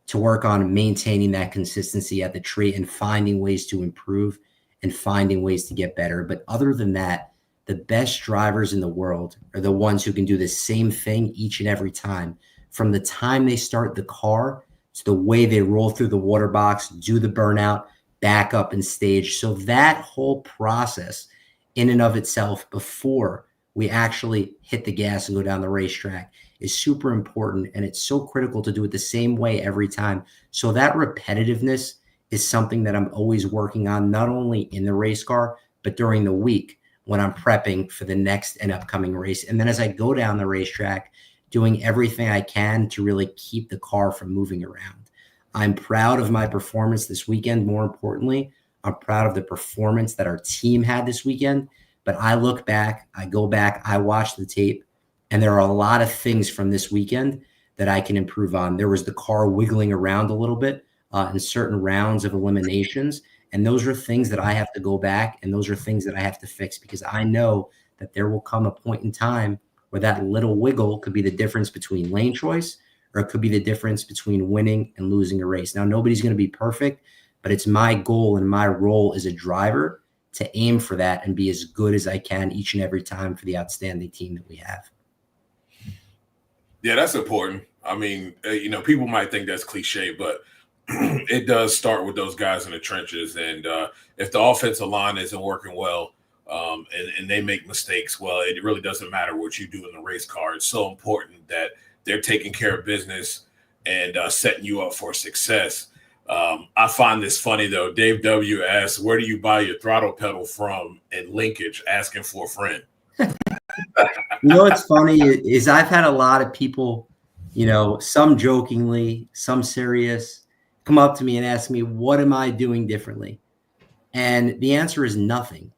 to work on maintaining that consistency at the tree and finding ways to improve and finding ways to get better. But other than that, the best drivers in the world are the ones who can do the same thing each and every time, from the time they start the car to the way they roll through the water box, do the burnout, back up and stage. So that whole process in and of itself, before we actually hit the gas and go down the racetrack, is super important. And it's so critical to do it the same way every time. So that repetitiveness is something that I'm always working on, not only in the race car, but during the week when I'm prepping for the next and upcoming race. And then as I go down the racetrack, doing everything I can to really keep the car from moving around. I'm proud of my performance this weekend. More importantly, I'm proud of the performance that our team had this weekend. But I look back, I go back, I watch the tape, and there are a lot of things from this weekend that I can improve on. There was the car wiggling around a little bit in certain rounds of eliminations. And those are things that I have to go back, and those are things that I have to fix, because I know that there will come a point in time where that little wiggle could be the difference between lane choice, or it could be the difference between winning and losing a race. Now, nobody's going to be perfect, but it's my goal and my role as a driver to aim for that and be as good as I can each and every time for the outstanding team that we have. Yeah, that's important. I mean, people might think that's cliche, but it does start with those guys in the trenches. And if the offensive line isn't working well and they make mistakes, well, it really doesn't matter what you do in the race car. It's so important that they're taking care of business and setting you up for success. I find this funny, though. Dave W. asks, where do you buy your throttle pedal from in linkage, asking for a friend? What's funny is I've had a lot of people, some jokingly, some serious, come up to me and ask me, what am I doing differently? And the answer is nothing.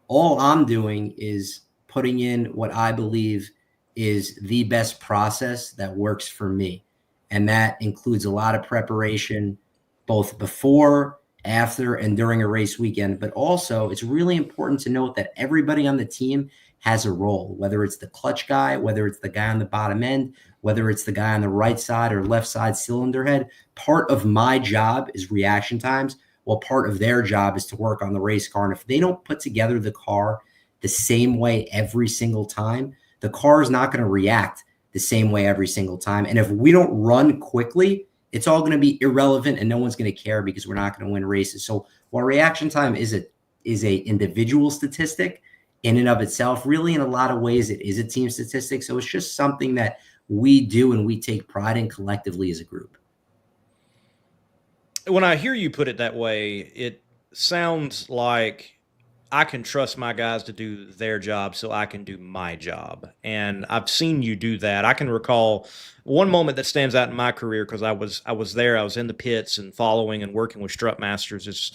All I'm doing is putting in what I believe is the best process that works for me. And that includes a lot of preparation, both before, after, and during a race weekend. But also, it's really important to note that everybody on the team has a role, whether it's the clutch guy, whether it's the guy on the bottom end, whether it's the guy on the right side or left side cylinder head. Part of my job is reaction times, while part of their job is to work on the race car. And if they don't put together the car the same way every single time, the car is not going to react the same way every single time. And if we don't run quickly, it's all going to be irrelevant and no one's going to care, because we're not going to win races. So while reaction time is a individual statistic in and of itself, really in a lot of ways it is a team statistic. So it's just something that we do and we take pride in collectively as a group. When I hear you put it that way, it sounds like I can trust my guys to do their job so I can do my job. And I've seen you do that. I can recall one moment that stands out in my career, because I was there. I was in the pits and following and working with strut masters. It's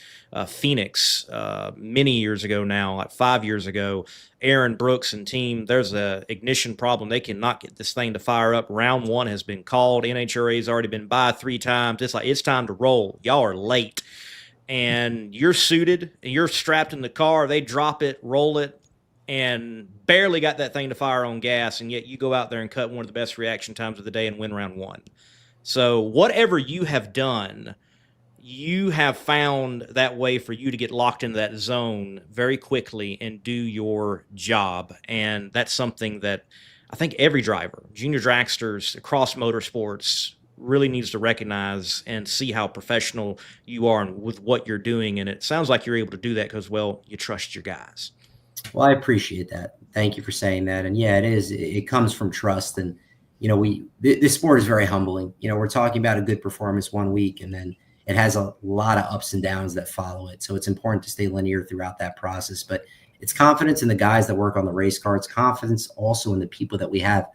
Phoenix many years ago now, like 5 years ago. Aaron Brooks and team, there's a ignition problem. They cannot get this thing to fire up. Round one has been called. NHRA has already been by 3 times. It's like, it's time to roll. Y'all are late. And you're suited and you're strapped in the car. They drop it, roll it. and barely got that thing to fire on gas, and yet you go out there and cut one of the best reaction times of the day and win round one. So whatever you have done, you have found that way for you to get locked into that zone very quickly and do your job. And that's something that I think every driver, junior dragsters across motorsports, really needs to recognize and see how professional you are and with what you're doing. And it sounds like you're able to do that because, well, you trust your guys. Well, I appreciate that. Thank you for saying that. And yeah, it is. It comes from trust. And, this sport is very humbling. We're talking about a good performance one week, and then it has a lot of ups and downs that follow it. So it's important to stay linear throughout that process. But it's confidence in the guys that work on the race car. It's confidence also in the people that we have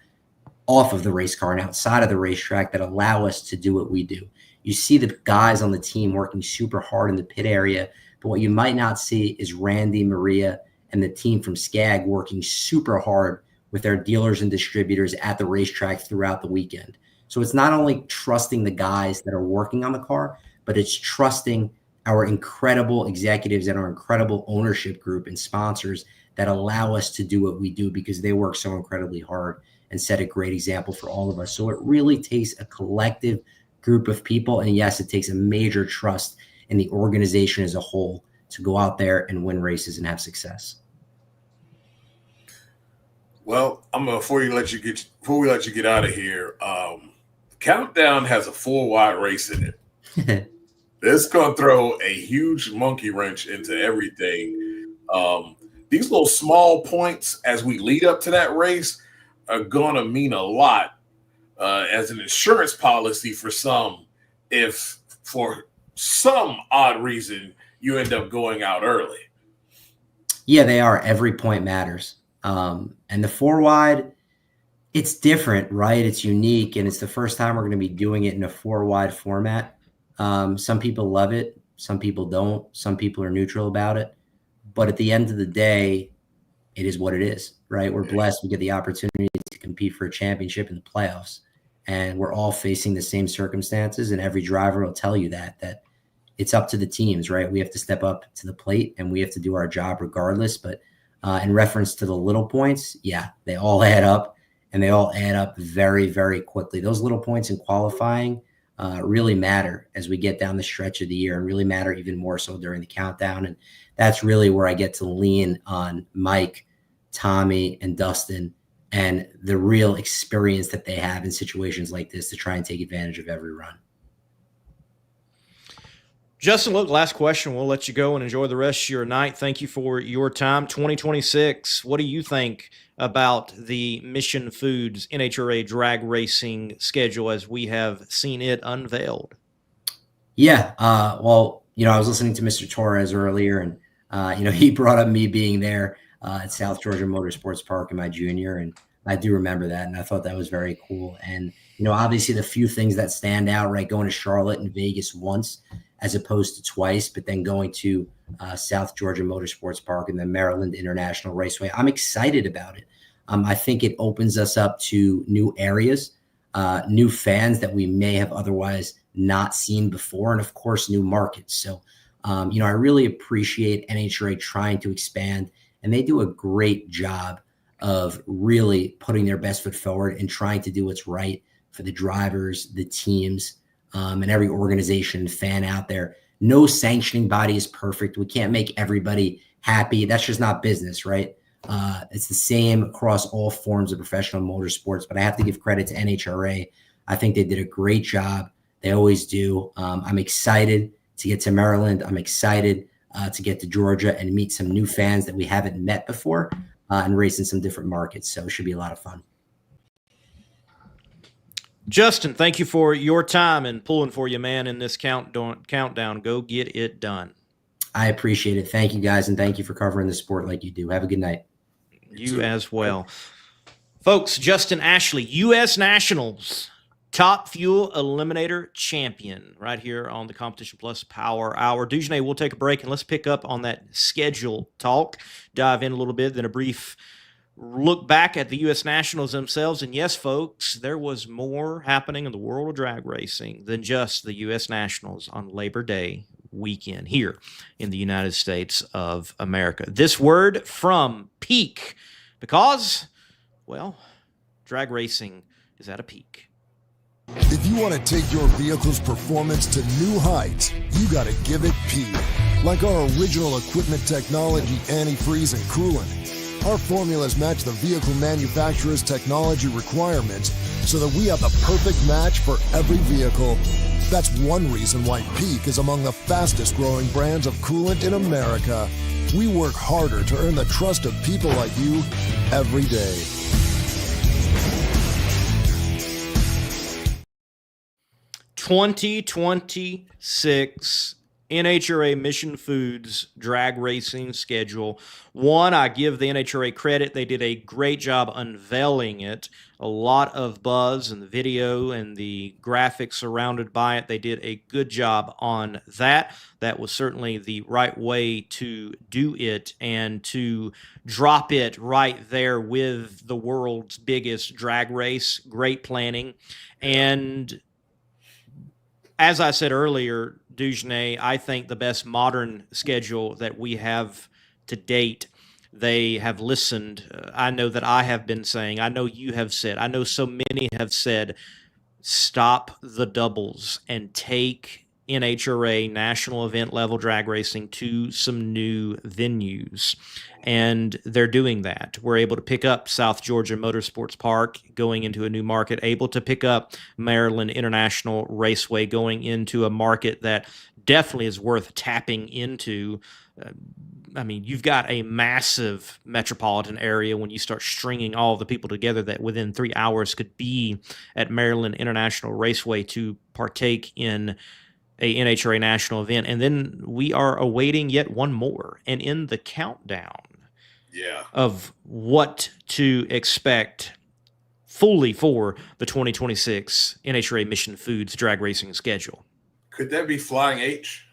off of the race car and outside of the racetrack that allow us to do what we do. You see the guys on the team working super hard in the pit area, but what you might not see is Randy, Maria, and the team from SCAG working super hard with their dealers and distributors at the racetrack throughout the weekend. So it's not only trusting the guys that are working on the car, but it's trusting our incredible executives and our incredible ownership group and sponsors that allow us to do what we do because they work so incredibly hard and set a great example for all of us. So it really takes a collective group of people. And yes, it takes a major trust in the organization as a whole to go out there and win races and have success. Well, before we let you get out of here, Countdown has a 4-wide race in it. It's going to throw a huge monkey wrench into everything. These little small points as we lead up to that race are going to mean a lot as an insurance policy for some, if for some odd reason you end up going out early. Yeah, they are. Every point matters. And the 4-wide, it's different, right? It's unique, and it's the first time we're going to be doing it in a 4-wide format. Some people love it. Some people don't. Some people are neutral about it. But at the end of the day, it is what it is, right? We're blessed. We get the opportunity to compete for a championship in the playoffs, and we're all facing the same circumstances. And every driver will tell you that it's up to the teams, right? We have to step up to the plate and we have to do our job regardless. But in reference to the little points, yeah, they all add up, and they all add up very, very quickly. Those little points in qualifying really matter as we get down the stretch of the year, and really matter even more so during the countdown. And that's really where I get to lean on Mike, Tommy, and Dustin, and the real experience that they have in situations like this to try and take advantage of every run. Justin, look, last question. We'll let you go and enjoy the rest of your night. Thank you for your time. 2026, what do you think about the Mission Foods NHRA drag racing schedule as we have seen it unveiled? Yeah, well, I was listening to Mr. Torres earlier, and, he brought up me being there at South Georgia Motorsports Park in my junior, and I do remember that, and I thought that was very cool. And, obviously the few things that stand out, right, going to Charlotte and Vegas once as opposed to twice, but then going to South Georgia Motorsports Park and the Maryland International Raceway. I'm excited about it. I think it opens us up to new areas, new fans that we may have otherwise not seen before, and of course, new markets. So, I really appreciate NHRA trying to expand, and they do a great job of really putting their best foot forward and trying to do what's right for the drivers, the teams, and every organization and fan out there. No sanctioning body is perfect. We can't make everybody happy. That's just not business, right? It's the same across all forms of professional motorsports, but I have to give credit to NHRA. I think they did a great job. They always do. I'm excited to get to Maryland. I'm excited to get to Georgia and meet some new fans that we haven't met before and race in some different markets. So it should be a lot of fun. Justin, thank you for your time and pulling for you, man, in this countdown. Go get it done. I appreciate it. Thank you, guys, and thank you for covering the sport like you do. Have a good night. You as well. Folks, Justin Ashley, U.S. Nationals Top Fuel Eliminator Champion right here on the Competition Plus Power Hour. Dujane, we'll take a break and let's pick up on that schedule talk, dive in a little bit, then a brief look back at the U.S. Nationals themselves. And yes, folks, there was more happening in the world of drag racing than just the U.S. Nationals on Labor Day weekend here in the United States of America. This word from peak, because, well, drag racing is at a peak. If you want to take your vehicle's performance to new heights, you got to give it P. Like our original equipment technology, antifreeze, and coolant. Our formulas match the vehicle manufacturer's technology requirements so that we have the perfect match for every vehicle. That's one reason why Peak is among the fastest growing brands of coolant in America. We work harder to earn the trust of people like you every day. (2026) NHRA Mission Foods drag racing schedule. One, I give the NHRA credit. They did a great job unveiling it. A lot of buzz and the video and the graphics surrounded by it. They did a good job on that. That was certainly the right way to do it and to drop it right there with the world's biggest drag race. Great planning. And as I said earlier, Dugenais, I think the best modern schedule that we have to date. They have listened. I know that I have been saying, I know you have said, I know so many have said, stop the doubles and take NHRA national event level drag racing to some new venues. And they're doing that. We're able to pick up South Georgia Motorsports Park going into a new market, able to pick up Maryland International Raceway going into a market that definitely is worth tapping into. I mean, you've got a massive metropolitan area when you start stringing all the people together that within 3 hours could be at Maryland International Raceway to partake in a NHRA national event. And then we are awaiting yet one more. And in the countdown of what to expect fully for the 2026 NHRA Mission Foods drag racing schedule. Could that be Flying H?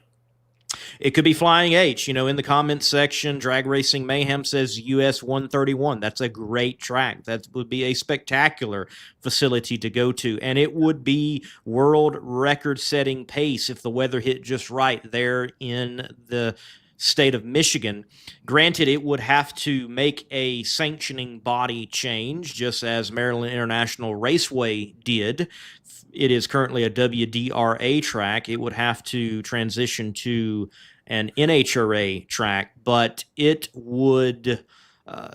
It could be Flying H. You know, in the comments section, Drag Racing Mayhem says US 131. That's a great track. That would be a spectacular facility to go to. And it would be world record-setting pace if the weather hit just right there in the state of Michigan. Granted, it would have to make a sanctioning body change, just as Maryland International Raceway did. It is currently a WDRA track. It would have to transition to an NHRA track, but it would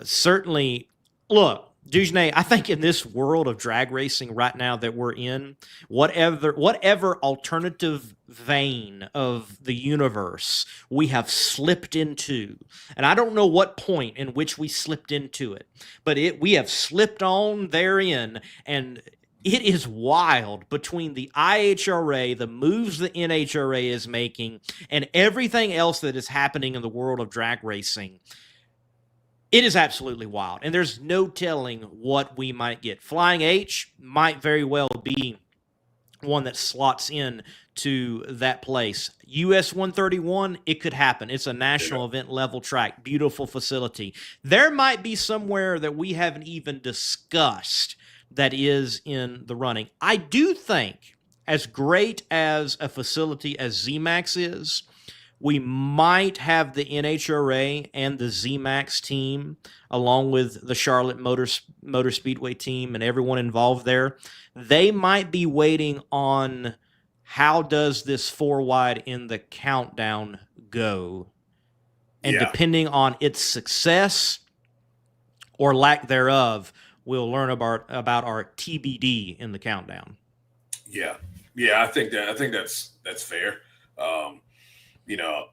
certainly look. Dugenais, I think in this world of drag racing right now that we're in, whatever alternative vein of the universe we have slipped into, and I don't know what point in which we slipped into it, but we have slipped on therein, and it is wild between the IHRA, the moves the NHRA is making, and everything else that is happening in the world of drag racing. It is absolutely wild, and there's no telling what we might get. Flying H might very well be one that slots in to that place. US 131, it could happen. It's a national event level track, beautiful facility. There might be somewhere that we haven't even discussed that is in the running. I do think, as great as a facility as ZMAX is, we might have the NHRA and the ZMAX team, along with the Charlotte Motor Speedway team and everyone involved there. They might be waiting on how does this 4-wide in the countdown go? And depending on its success or lack thereof, we'll learn about our TBD in the countdown. Yeah, I think that's fair. You know,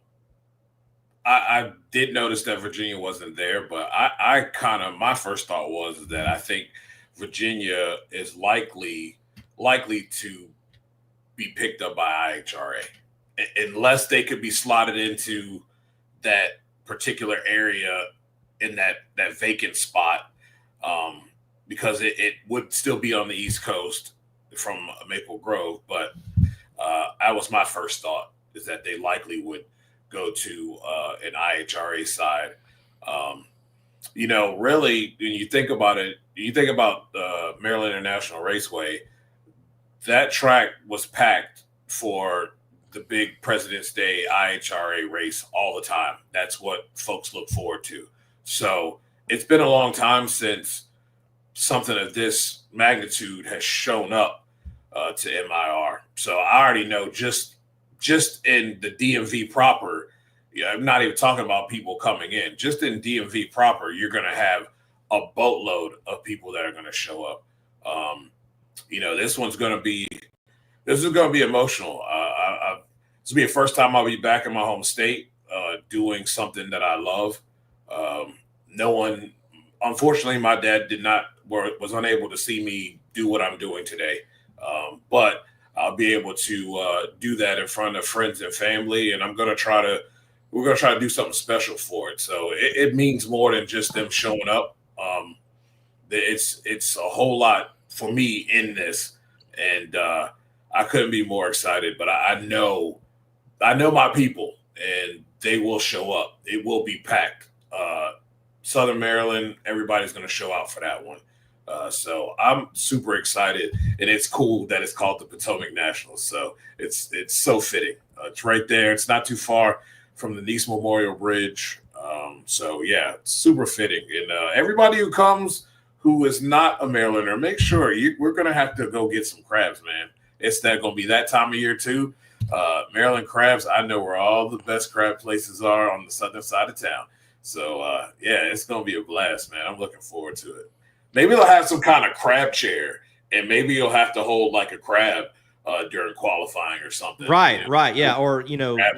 I did notice that Virginia wasn't there, but I kind of, my first thought was that I think Virginia is likely to be picked up by IHRA unless they could be slotted into that particular area in that vacant spot, because it would still be on the East Coast from Maple Grove. But that was my first thought, is that they likely would go to an IHRA side. You know, really, when you think about it, you think about Maryland International Raceway, that track was packed for the big President's Day IHRA race all the time. That's what folks look forward to. So it's been a long time since something of this magnitude has shown up to MIR. So I already know just in the DMV proper, I'm not even talking about people coming in. Just in DMV proper, you're going to have a boatload of people that are going to show up. This is going to be emotional. This will be the first time I'll be back in my home state doing something that I love. Unfortunately, my dad was unable to see me do what I'm doing today. But I'll be able to do that in front of friends and family, and we're going to try to do something special for it. So it means more than just them showing up. It's a whole lot for me in this, and I couldn't be more excited. But I know my people, and they will show up. It will be packed. Southern Maryland, everybody's going to show out for that one. So I'm super excited, and it's cool that it's called the Potomac Nationals. So it's so fitting. It's right there. It's not too far from the Nice Memorial Bridge. So yeah, it's super fitting. And everybody who comes who is not a Marylander, make sure we're going to have to go get some crabs, man. It's going to be that time of year too. Maryland crabs, I know where all the best crab places are on the southern side of town. So yeah, it's going to be a blast, man. I'm looking forward to it. Maybe they'll have some kind of crab chair, and maybe you'll have to hold like a crab during qualifying or something. Right, right, yeah. Or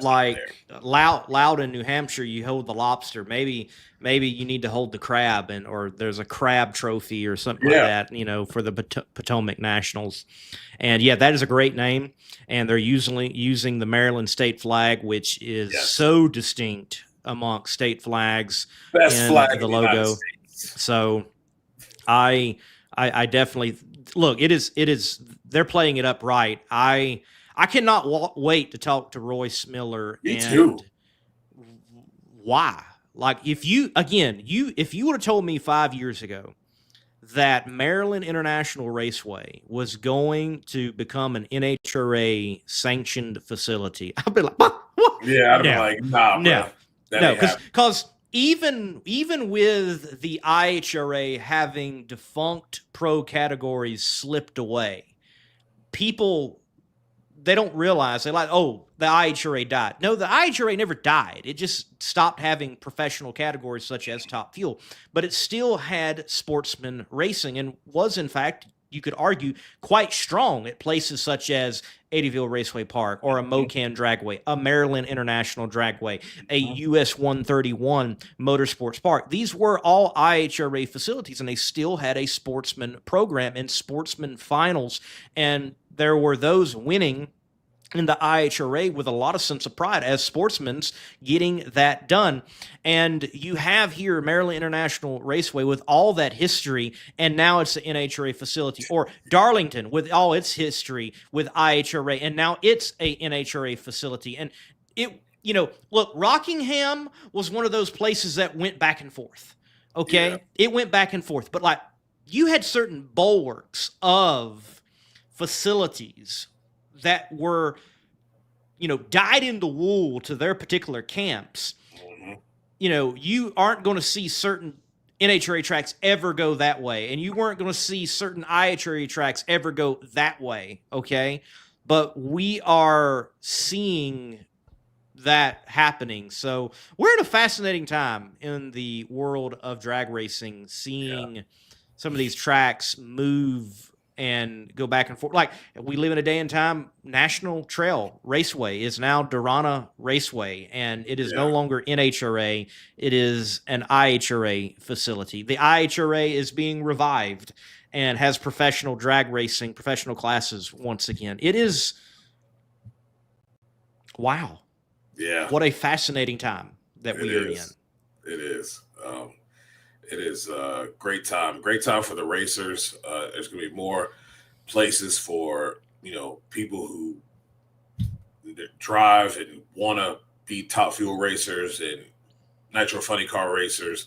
like Loudon, New Hampshire, you hold the lobster. Maybe you need to hold the crab, or there's a crab trophy or something like that. For the Potomac Nationals, and yeah, that is a great name. And they're using the Maryland state flag, which is so distinct amongst state flags. Best flag the logo. So I definitely look. It is. They're playing it up right. I cannot wait to talk to Royce Miller. Me too. Why? Like if you would have told me 5 years ago that Maryland International Raceway was going to become an NHRA sanctioned facility, I'd be like, what? Yeah, I'd be like, nah, no, because even with the IHRA having defunct pro categories slipped away, people, they don't realize, they're like, oh, the IHRA died. No, the IHRA never died. It just stopped having professional categories such as Top Fuel, but it still had sportsman racing and was, in fact, you could argue, quite strong at places such as Eddyville Raceway Park or a Mocan Dragway, a Maryland International Dragway, a US 131 Motorsports Park. These were all IHRA facilities, and they still had a sportsman program and sportsman finals, and there were those winning in the IHRA with a lot of sense of pride as sportsmen getting that done. And you have here Maryland International Raceway with all that history, and now it's the NHRA facility. Or Darlington with all its history with IHRA, and now it's a NHRA facility. And it, look, Rockingham was one of those places that went back and forth. Okay? Yeah. It went back and forth. But like you had certain bulwarks of facilities that were, dyed in the wool to their particular camps. You aren't going to see certain NHRA tracks ever go that way, and you weren't going to see certain IHRA tracks ever go that way, okay? But we are seeing that happening. So we're at a fascinating time in the world of drag racing, seeing some of these tracks move and go back and forth. Like, we live in a day and time, National Trail Raceway is now Durana Raceway, and it is no longer NHRA. It is an IHRA facility. The IHRA is being revived and has professional drag racing, professional classes once again. It is, wow. Yeah. What a fascinating time that we are in. It is. It is a great time. Great time for the racers. There's going to be more places for, people who drive and want to be Top Fuel racers and Nitro Funny Car racers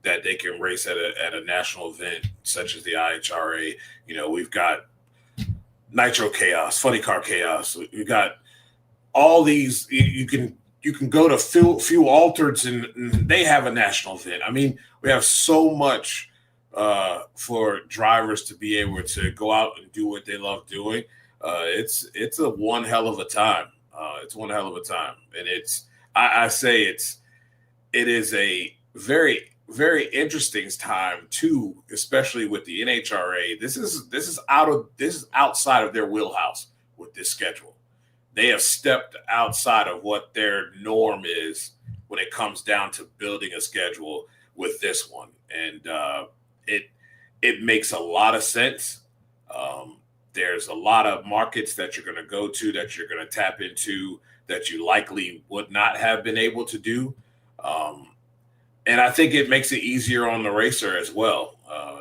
that they can race at a national event such as the IHRA. We've got Nitro Chaos, Funny Car Chaos. We've got all these you can go to few altereds and they have a national event. I mean, we have so much for drivers to be able to go out and do what they love doing. It's a one hell of a time. It's one hell of a time, and I say it is a very, very interesting time too, especially with the NHRA. This is outside of their wheelhouse with this schedule. They have stepped outside of what their norm is when it comes down to building a schedule with this one, and it makes a lot of sense. There's a lot of markets that you're going to go to, that you're going to tap into, that you likely would not have been able to do. And I think it makes it easier on the racer as well,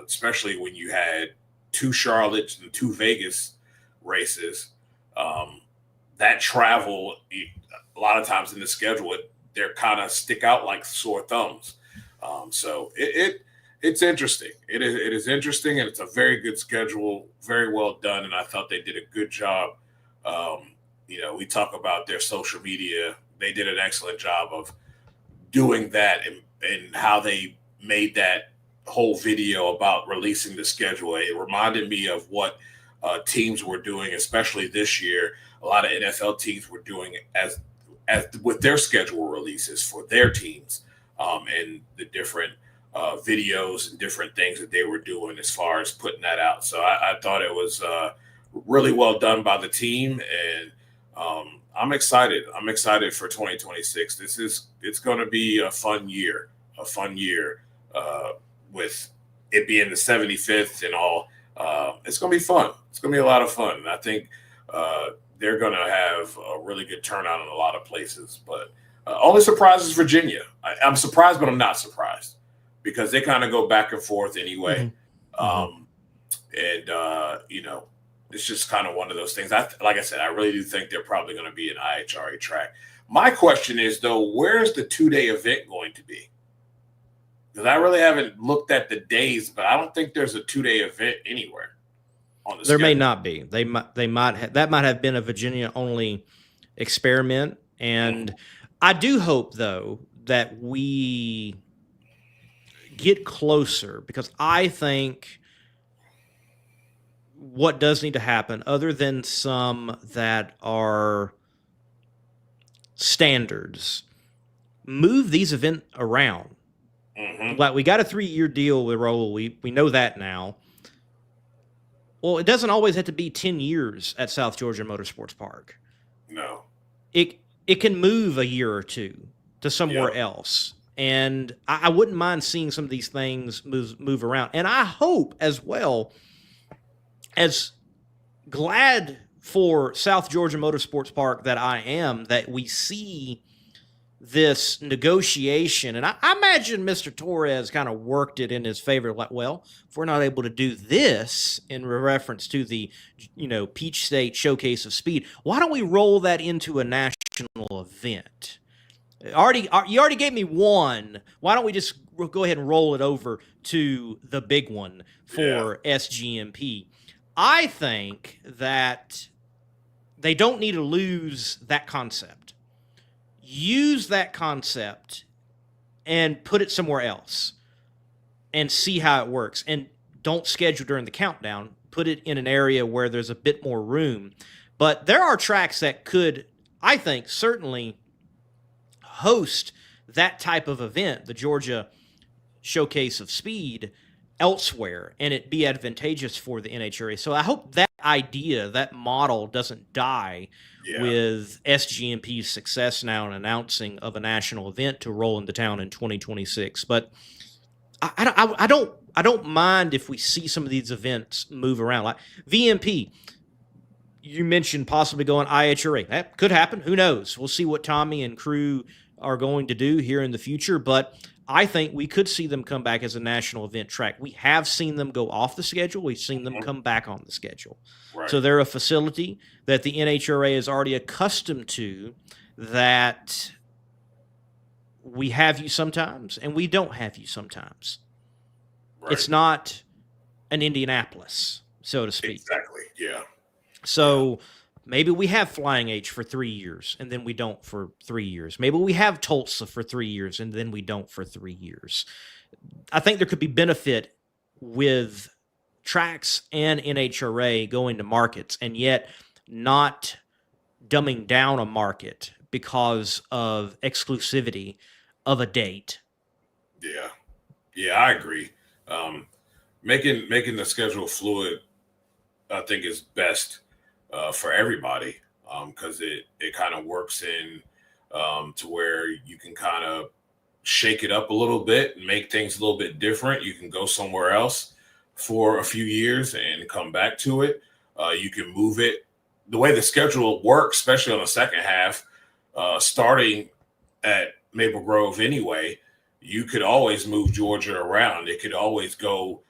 especially when you had 2 Charlotte and 2 Vegas races. That travel, a lot of times in the schedule, they're kind of stick out like sore thumbs. So it's interesting. It is interesting, and it's a very good schedule, very well done, and I thought they did a good job. We talk about their social media. They did an excellent job of doing that and how they made that whole video about releasing the schedule. It reminded me of what teams were doing, especially this year. A lot of NFL teams were doing as with their schedule releases for their teams, and the different videos and different things that they were doing as far as putting that out. So I thought it was really well done by the team, and I'm excited. I'm excited for 2026. It's going to be a fun year with it being the 75th and all. It's going to be fun. It's going to be a lot of fun. And I think they're going to have a really good turnout in a lot of places. But only surprise is Virginia. I'm surprised, but I'm not surprised because they kind of go back and forth anyway. Mm-hmm. It's just kind of one of those things. Like I said, I really do think they're probably going to be an IHRA track. My question is, though, where's the 2-day event going to be? Because I really haven't looked at the days, but I don't think there's a 2-day event anywhere on the schedule. May not be. They might that might have been a Virginia only experiment, and I do hope though that we get closer, because I think what does need to happen, other than some that are standards, move these events around. Mm-hmm. Like, we got a 3-year deal with Raul. We know that now. Well, it doesn't always have to be 10 years at South Georgia Motorsports Park. No. It can move a year or two to somewhere else. And I wouldn't mind seeing some of these things move around. And I hope as well, as glad for South Georgia Motorsports Park that I am, that we see this negotiation. And I imagine Mr. Torres kind of worked it in his favor. Like, well, if we're not able to do this in reference to the, Peach State Showcase of Speed, why don't we roll that into a national event? You already gave me one. Why don't we just go ahead and roll it over to the big one for SGMP? I think that they don't need to lose that concept. Use that concept and put it somewhere else and see how it works. And don't schedule during the countdown. Put it in an area where there's a bit more room. But there are tracks that could, I think, certainly host that type of event, the Georgia Showcase of Speed, elsewhere, and it be advantageous for the NHRA. So I hope that idea, that model, doesn't die with SGMP's success now in announcing of a national event to roll into town in 2026. But I don't mind if we see some of these events move around. Like VMP, you mentioned possibly going IHRA. That could happen. Who knows? We'll see what Tommy and crew are going to do here in the future. But I think we could see them come back as a national event track. We have seen them go off the schedule. We've seen them come back on the schedule. Right. So they're a facility that the NHRA is already accustomed to, that we have you sometimes and we don't have you sometimes. Right. It's not an Indianapolis, so to speak. Exactly, yeah. So Maybe we have Flying H for 3 years and then we don't for 3 years. Maybe we have Tulsa for 3 years and then we don't for 3 years. I think there could be benefit with tracks and NHRA going to markets and yet not dumbing down a market because of exclusivity of a date. Yeah, I agree. Making the schedule fluid, I think, is best for everybody, because it kind of works in to where you can kind of shake it up a little bit and make things a little bit different. You can go somewhere else for a few years and come back to it. You can move it. The way the schedule works, especially on the second half, starting at Maple Grove anyway, you could always move Georgia around. It could always go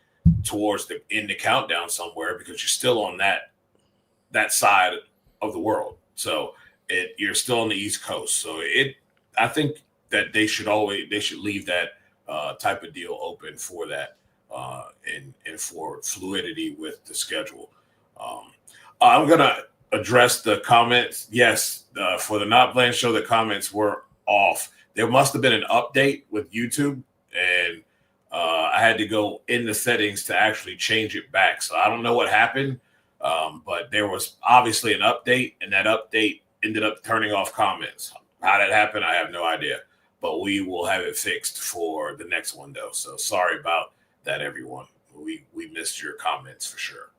towards the end of countdown somewhere because you're still on that side of the world. So you're still on the East Coast. So I think that they should leave that type of deal open for that and for fluidity with the schedule. I'm gonna address the comments. Yes, for the Not Bland show, the comments were off. There must have been an update with YouTube, and I had to go in the settings to actually change it back. So I don't know what happened, but there was obviously an update, and that update ended up turning off comments. How that happened, I have no idea. But we will have it fixed for the next one, though. So sorry about that, everyone. We missed your comments for sure.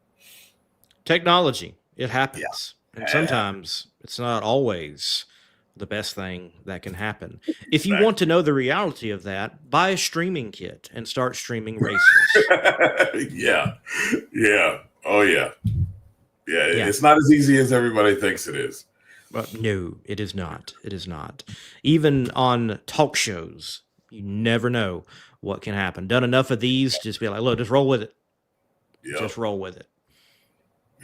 Technology, it happens. Yeah. And sometimes it's not always the best thing that can happen. If you want to know the reality of that, buy a streaming kit and start streaming races. Yeah. Oh, yeah. It's not as easy as everybody thinks it is. No, it is not. It is not. Even on talk shows, you never know what can happen. Done enough of these, just be like, look, just roll with it. Yep. Just roll with it.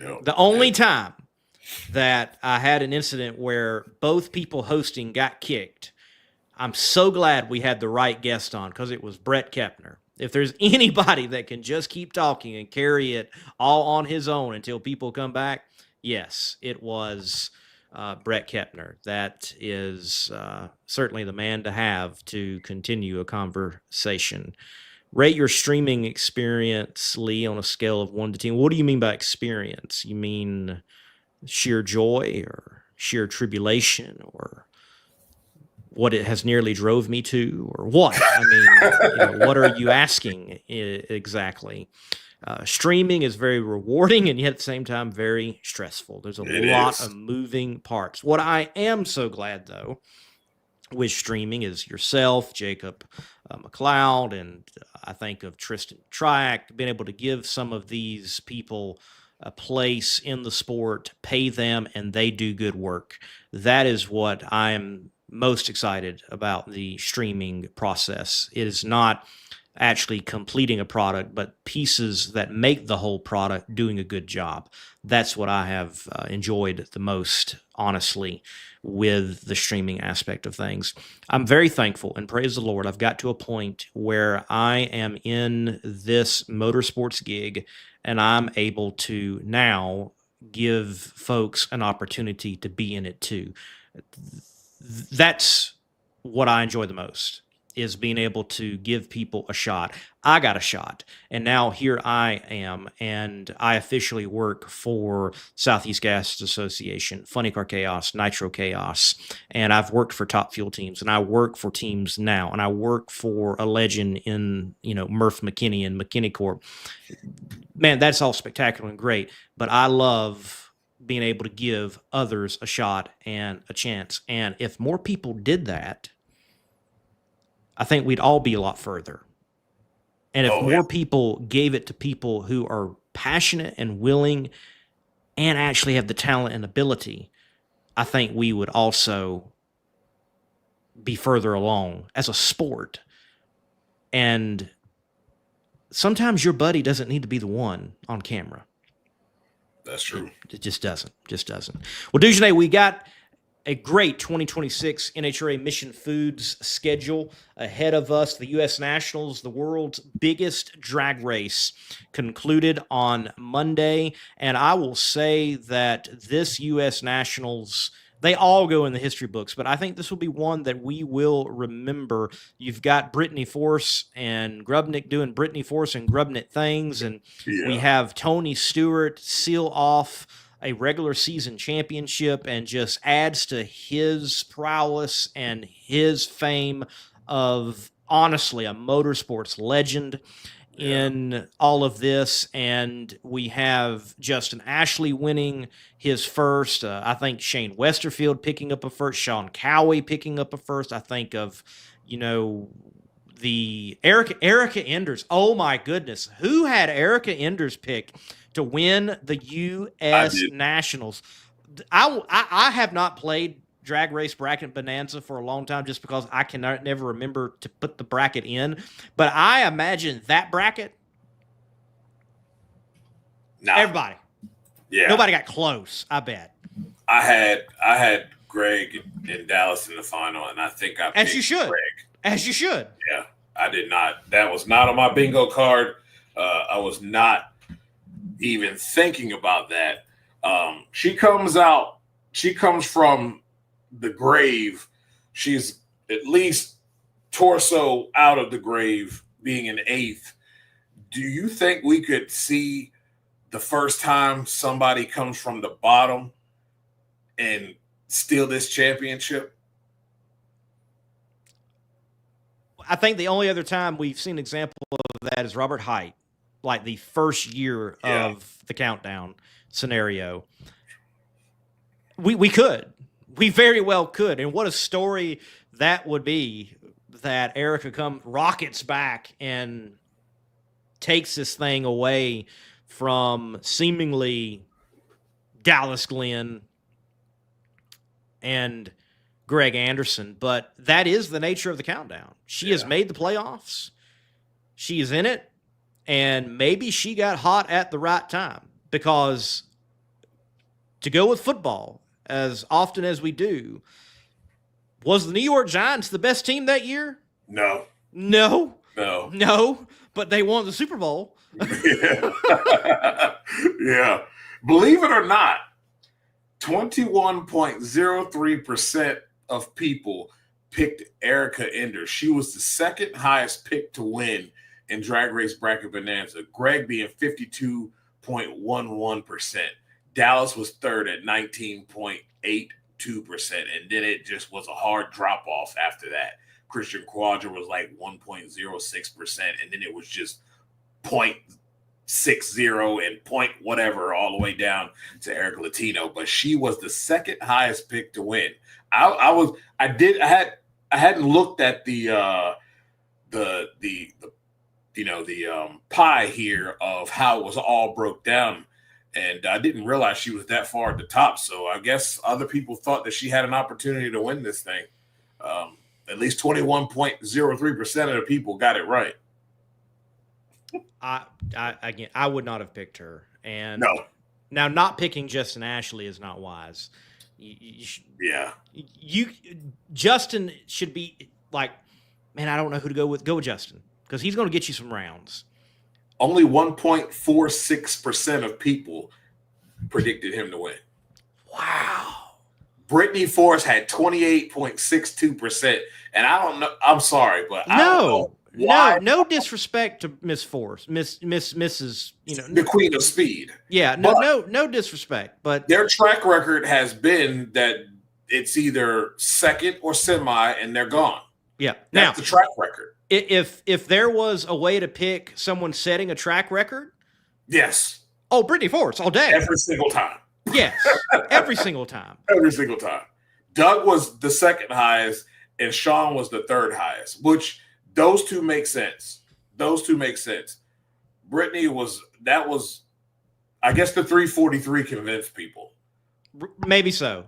Yep. The only time that I had an incident where both people hosting got kicked, I'm so glad we had the right guest on, because it was Brett Kepner. If there's anybody that can just keep talking and carry it all on his own until people come back, yes, it was Brett Kepner. That is certainly the man to have to continue a conversation. Rate your streaming experience, Lee, on a scale of 1 to 10. What do you mean by experience? You mean sheer joy or sheer tribulation or what it has nearly drove me to, or what? I mean, what are you asking exactly? Streaming is very rewarding and yet at the same time very stressful. There's a lot of moving parts. What I am so glad, though, with streaming is yourself, Jacob McLeod, and I think of Tristan Triac, being able to give some of these people a place in the sport, pay them, and they do good work. That is what I'm most excited about the streaming process. It is not actually completing a product, but pieces that make the whole product doing a good job. That's what I have enjoyed the most, honestly, with the streaming aspect of things. I'm very thankful, and praise the Lord, I've got to a point where I am in this motorsports gig and I'm able to now give folks an opportunity to be in it too. That's what I enjoy the most, is being able to give people a shot. I got a shot, and now here I am, and I officially work for Southeast Gas Association, Funny Car Chaos, Nitro Chaos, and I've worked for Top Fuel teams, and I work for teams now, and I work for a legend in, Murph McKinney and McKinney Corp. Man, that's all spectacular and great, but I love being able to give others a shot and a chance, and if more people did that, I think we'd all be a lot further. And if more people gave it to people who are passionate and willing and actually have the talent and ability, I think we would also be further along as a sport. And sometimes your buddy doesn't need to be the one on camera. That's true. It just doesn't. Well, Dujanay, we got a great 2026 NHRA Mission Foods schedule ahead of us. The U.S. Nationals, the world's biggest drag race, concluded on Monday. And I will say that this U.S. Nationals, they all go in the history books, but I think this will be one that we will remember. You've got Brittany Force and Grubnick doing Brittany Force and Grubnick things, and we have Tony Stewart seal off a regular season championship and just adds to his prowess and his fame of, honestly, a motorsports legend in all of this. And we have Justin Ashley winning his first. I think Shane Westerfield picking up a first. Sean Cowie picking up a first. I think of, the Erica Enders. Oh my goodness. Who had Erica Enders pick to win the U.S. Nationals? I have not played Drag Race Bracket Bonanza for a long time just because I can never remember to put the bracket in. But I imagine that bracket, everybody. Yeah. Nobody got close, I bet. I had Greg in Dallas in the final, and I think I picked As you should. Greg. As you should. Yeah, I did not. That was not on my bingo card. I was not even thinking about that. She comes from the grave. She's at least torso out of the grave, being an eighth. Do you think we could see the first time somebody comes from the bottom and steal this championship? I think the only other time we've seen an example of that is Robert Height, like the first year of the countdown scenario. We could. We very well could. And what a story that would be, that Erica rockets back and takes this thing away from seemingly Dallas Glenn and Greg Anderson. But that is the nature of the countdown. She has made the playoffs. She is in it. And maybe she got hot at the right time, because to go with football as often as we do, was the New York Giants the best team that year? No. But they won the Super Bowl. Yeah. Believe it or not, 21.03% of people picked Erica Enders. She was the second highest pick to win in Drag Race Bracket Bonanza. Greg being 52.11%. Dallas was third at 19.82%. And then it just was a hard drop off after that. Christian Quadra was like 1.06%. And then it was just 0.60 and point whatever all the way down to Eric Latino. But she was the second highest pick to win. I hadn't looked at the pie here of how it was all broke down, and I didn't realize she was that far at the top. So I guess other people thought that she had an opportunity to win this thing. At least 21.03% of the people got it right. I would not have picked her. And no. Now, not picking Justin Ashley is not wise. Justin should be like, man, I don't know who to go with. Go with Justin, because he's going to get you some rounds. Only 1.46% of people predicted him to win. Wow. Brittany Force had 28.62%. And I don't know. I'm sorry, but I don't know why. No disrespect to Miss Force, Mrs. The Queen of Speed. Yeah, no disrespect, but their track record has been that it's either second or semi, and they're gone. Yeah, that's the track record. If there was a way to pick someone setting a track record, yes. Oh, Brittany Force all day, every single time. Yes, every single time. Every single time. Doug was the second highest, and Sean was the third highest, which those two make sense. Brittany was, I guess the 343 convinced people. Maybe so.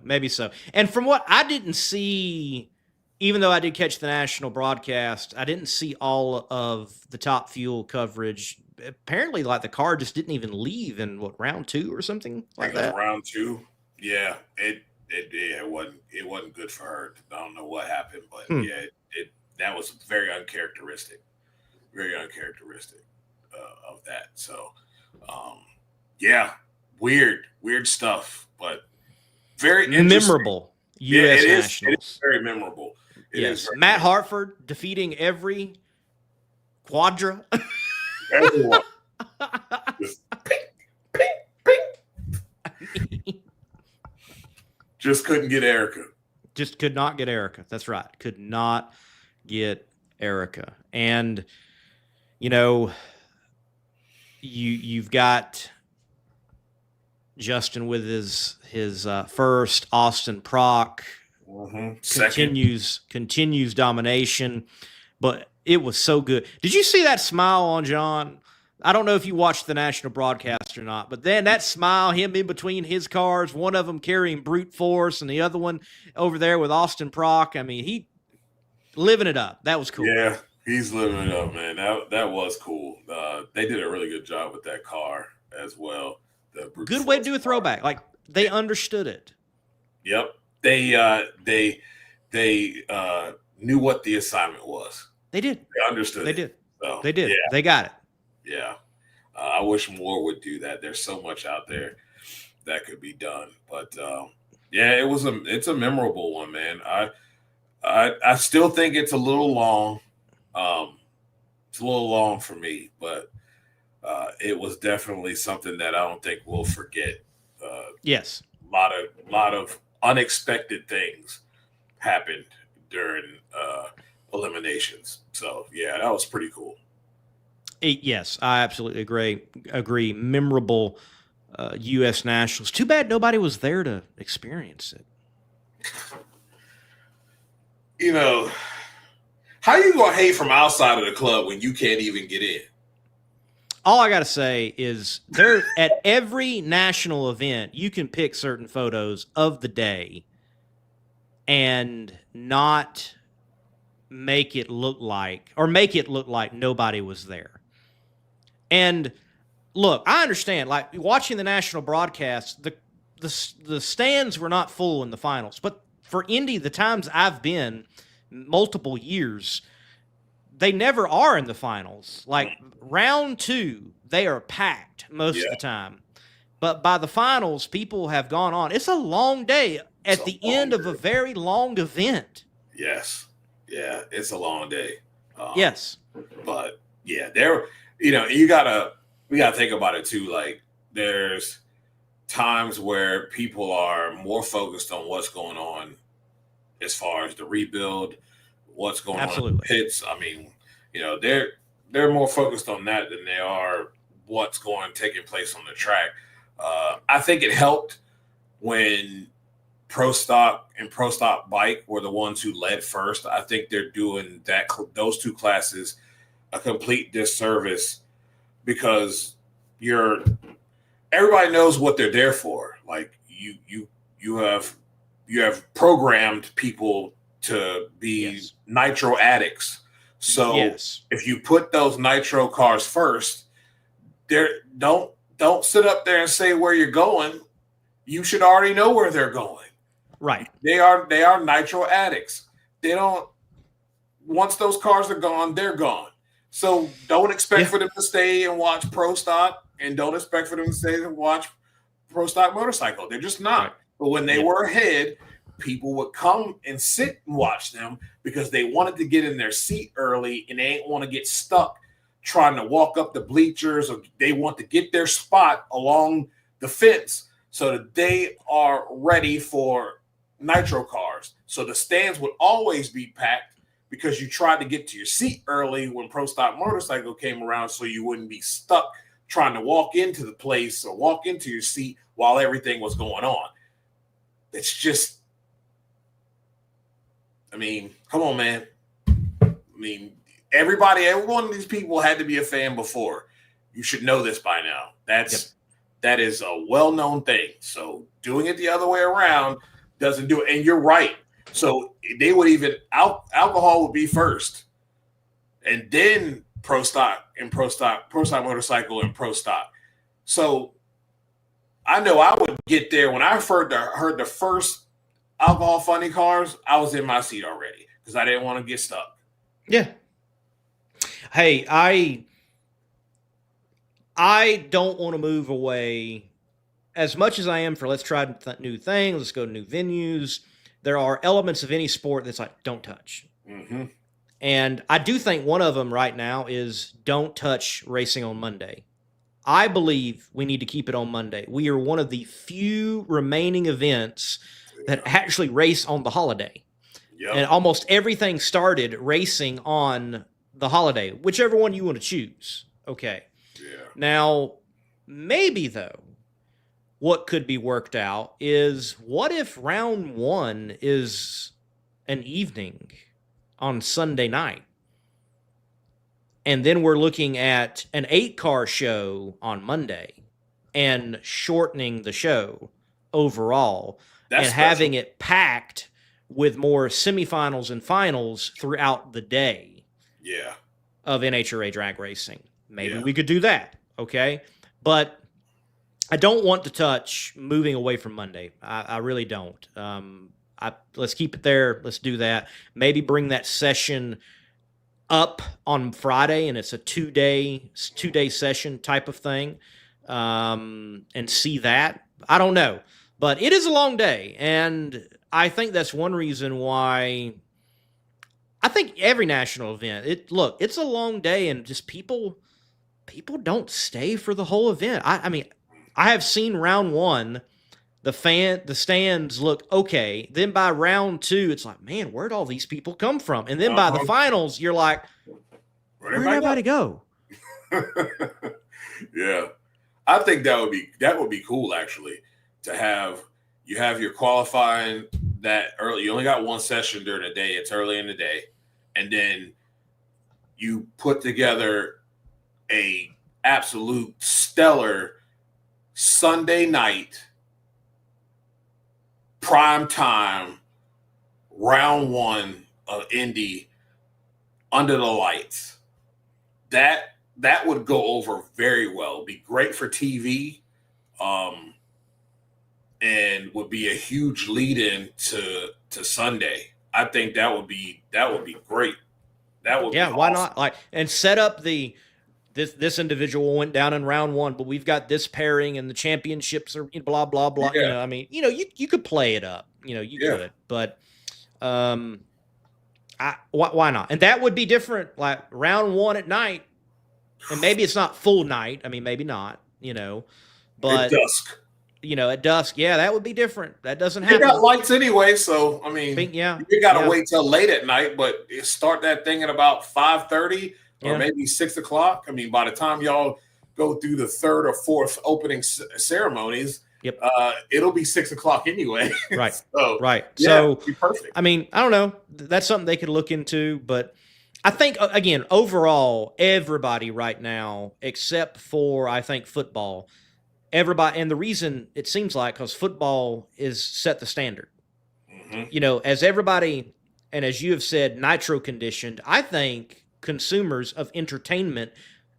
And from what I didn't see, even though I did catch the national broadcast, I didn't see all of the Top Fuel coverage. Apparently, like, the car just didn't even leave in round 2 or something like that. Round 2, yeah. it wasn't good for her. I don't know what happened, but that was very uncharacteristic of that. So, weird stuff, but very memorable U.S. Nationals. It is very memorable. Matt Hartford defeating every quadra. Everyone. Just just couldn't get Erica. Just could not get Erica. That's right. Could not get Erica. And, you've got Justin with his first, Austin Prock continues domination, but it was so good. Did you see that smile on John? I don't know if you watched the national broadcast or not, but then that smile, him in between his cars, one of them carrying brute force and the other one over there with Austin Prock. I mean, he living it up. That was cool. Yeah, he's living it up, man. That was cool. They did a really good job with that car as well. Good way to do a throwback. Like, they understood it. Yep. They knew what the assignment was. They did. They understood. They did. So, they did. Yeah. They got it. Yeah. I wish more would do that. There's so much out there that could be done. But it's a memorable one, man. I still think it's a little long. It's a little long for me, but it was definitely something that I don't think we'll forget. Yes. A lot of unexpected things happened during eliminations. So that was pretty cool. Yes, I absolutely agree. Memorable U.S. Nationals. Too bad nobody was there to experience it. How you gonna hate from outside of the club when you can't even get in? All I got to say is there at every national event, you can pick certain photos of the day and not make it look like nobody was there. And look, I understand, like watching the national broadcast, the stands were not full in the finals, but for Indy, the times I've been multiple years, they never are in the finals. Like round 2, they are packed most of the time. But by the finals, people have gone on. It's a long day at the end of a very long event. Yes. Yeah, it's a long day. Yes. But we gotta think about it too. Like there's times where people are more focused on what's going on as far as the rebuild, what's going on in the pits. I mean, they're more focused on that than they are what's taking place on the track. I think it helped when Pro Stock and Pro Stock Bike were the ones who led first. I think they're doing those two classes a complete disservice because everybody knows what they're there for. Like you have programmed people to be nitro addicts. So if you put those nitro cars first, don't sit up there and say where you're going. You should already know where they're going. Right. They are nitro addicts. They don't. Once those cars are gone, they're gone. So don't expect for them to stay and watch Pro Stock, and don't expect for them to stay and watch Pro Stock Motorcycle. They're just not. Right. But when they were ahead, people would come and sit and watch them because they wanted to get in their seat early and they ain't want to get stuck trying to walk up the bleachers, or they want to get their spot along the fence so that they are ready for nitro cars. So the stands would always be packed because you tried to get to your seat early when Pro Stock Motorcycle came around so you wouldn't be stuck trying to walk into the place or walk into your seat while everything was going on. It's just, I mean, come on, man. I mean, every one of these people had to be a fan before. You should know this by now. That is a well-known thing. So doing it the other way around doesn't do it. And you're right. So they would even alcohol would be first, and then Pro Stock Motorcycle and Pro Stock. So I know I would get there when I heard the first alcohol funny cars, I was in my seat already because I didn't want to get stuck. Yeah. Hey, I don't want to move away as much as I am for let's try new things, let's go to new venues. There are elements of any sport that's like, don't touch. Mm-hmm. And I do think one of them right now is don't touch racing on Monday. I believe we need to keep it on Monday. We are one of the few remaining events that actually race on the holiday. Yep. And almost everything started racing on the holiday, whichever one you want to choose. Okay. Yeah. Now, maybe though, what could be worked out is what if round one is an evening on Sunday night? And then we're looking at an 8-car show on Monday and shortening the show overall and having it packed with more semifinals and finals throughout the day of NHRA drag racing. Maybe we could do that, okay? But I don't want to touch moving away from Monday. I really don't. Let's keep it there. Let's do that. Maybe bring that session up on Friday, and it's a two-day session type of thing, and see that. I don't know. But it is a long day, and I think that's one reason why I think every national event, it's a long day, and just people don't stay for the whole event. I mean, I have seen round one, the stands look okay. Then by round two, it's like, man, where'd all these people come from? And then by the finals, you're like, where'd everybody go? Yeah. I think that would be cool actually to have your qualifying that early. You only got one session during the day. It's early in the day. And then you put together a absolute stellar Sunday night prime time round one of Indy under the lights. That would go over very well. Be great for TV, and would be a huge lead-in to Sunday. I think that would be great. That would be awesome. Why not? Like, and set up this individual went down in round one, but we've got this pairing and the championships are blah blah blah. Yeah. You know, I mean, you could play it up. You could, but why not? And that would be different. Like round one at night, and maybe it's not full night. I mean, maybe not. But at dusk. At dusk, that would be different. That doesn't happen. You got lights anyway, so I mean, you got to wait till late at night. But start that thing at about 5:30 or maybe 6 o'clock. I mean, by the time y'all go through the third or fourth opening ceremonies, it'll be 6 o'clock anyway. Right. So be perfect. I mean, I don't know. That's something they could look into, but I think again, overall, everybody right now, except for I think football, everybody, and the reason it seems like because football is set the standard. Mm-hmm. As everybody, and as you have said, nitro conditioned, I think consumers of entertainment,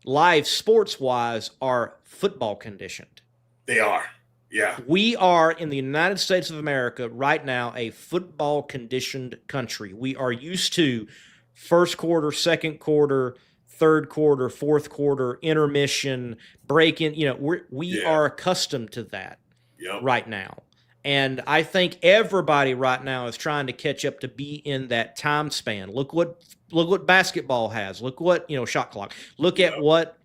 live sports wise, are football conditioned. They are. Yeah. We are in the United States of America right now a football conditioned country. We are used to first quarter, second quarter, third quarter, fourth quarter, intermission, break in. We are accustomed to that right now. And I think everybody right now is trying to catch up to be in that time span. Look what basketball has. Look what, shot clock. Look at what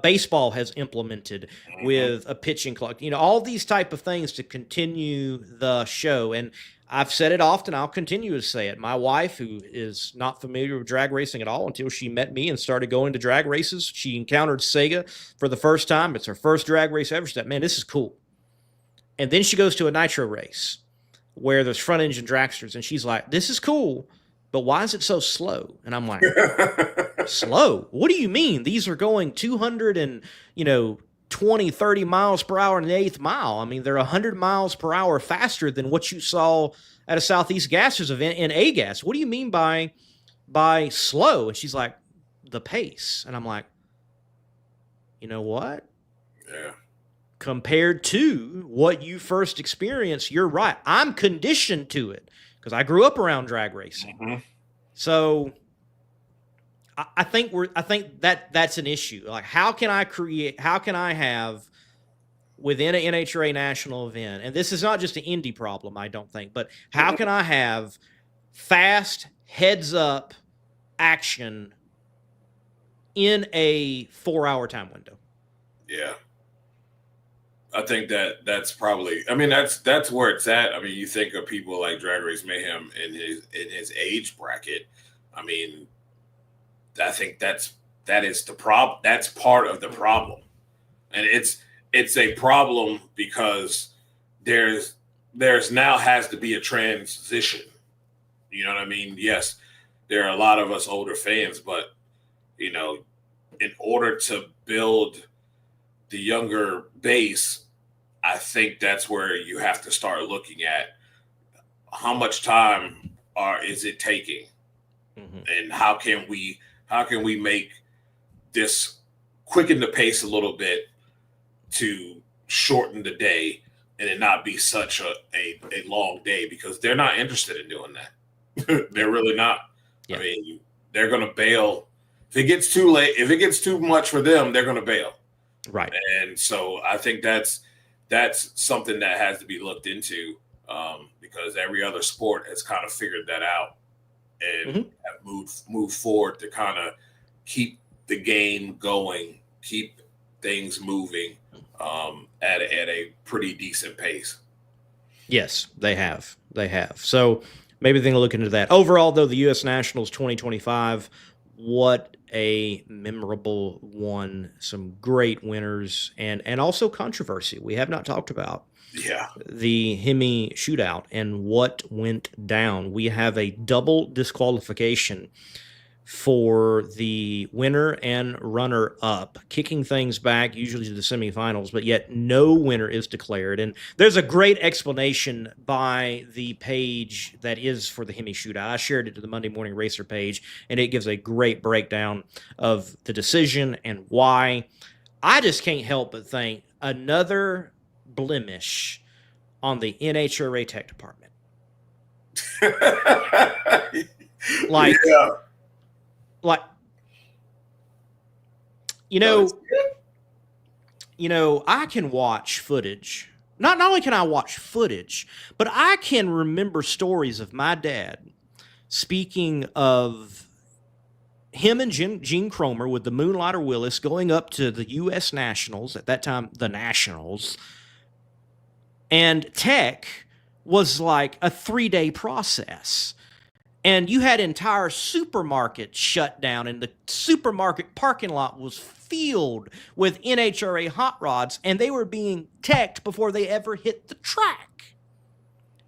baseball has implemented with a pitching clock. All these type of things to continue the show. And I've said it often. I'll continue to say it. My wife, who is not familiar with drag racing at all until she met me and started going to drag races, she encountered Sega for the first time. It's her first drag race ever. She said, man, this is cool. And then she goes to a nitro race where there's front engine dragsters, and she's like, this is cool, but why is it so slow? And I'm like, slow? What do you mean? These are going 200 and, 20, 30 miles per hour in the eighth mile. I mean, they're 100 miles per hour faster than what you saw at a Southeast Gassers event in A-Gas. What do you mean by slow? And she's like, the pace. And I'm like, you know what? Yeah. compared to what you first experienced, you're right. I'm conditioned to it because I grew up around drag racing. Mm-hmm. So I think that's an issue. Like, how can I have within an NHRA national event, and this is not just an Indy problem, I don't think, but how can I have fast heads up action in a 4-hour time window? Yeah. I think that's probably, I mean, that's where it's at. I mean, you think of people like Drag Race Mayhem in his age bracket. I mean, I think that is the problem. That's part of the problem. And it's a problem because there's now has to be a transition. You know what I mean? Yes, there are a lot of us older fans, but you know, in order to build the younger base, I think that's where you have to start looking at how much time is it taking, and how can we make this quicken the pace a little bit to shorten the day and it not be such a long day, because they're not interested in doing that. They're really not. Yeah. I mean, they're going to bail. If it gets too late, if it gets too much for them, they're going to bail. Right. And so I think that's something that has to be looked into, because every other sport has kind of figured that out and have moved forward to kind of keep the game going, keep things moving at a pretty decent pace. Yes, they have. So maybe they can look into that. Overall, though, the U.S. Nationals 2025, what a memorable one. Some great winners and also controversy we have not talked about. Yeah. The Hemi shootout and what went down. We have a double disqualification for the winner and runner-up, kicking things back usually to the semifinals, but yet no winner is declared. And there's a great explanation by the page that is for the Hemi shootout. I shared it to the Monday Morning Racer page, and it gives a great breakdown of the decision and why. I just can't help but think another blemish on the NHRA tech department. Like, yeah. Like, you know, I can watch footage. Not only can I watch footage, but I can remember stories of my dad speaking of him and Gene Cromer with the Moonlighter Willis going up to the U.S. Nationals, at that time, the Nationals. And tech was like a 3-day process. And you had entire supermarkets shut down, and the supermarket parking lot was filled with NHRA hot rods, and they were being teched before they ever hit the track.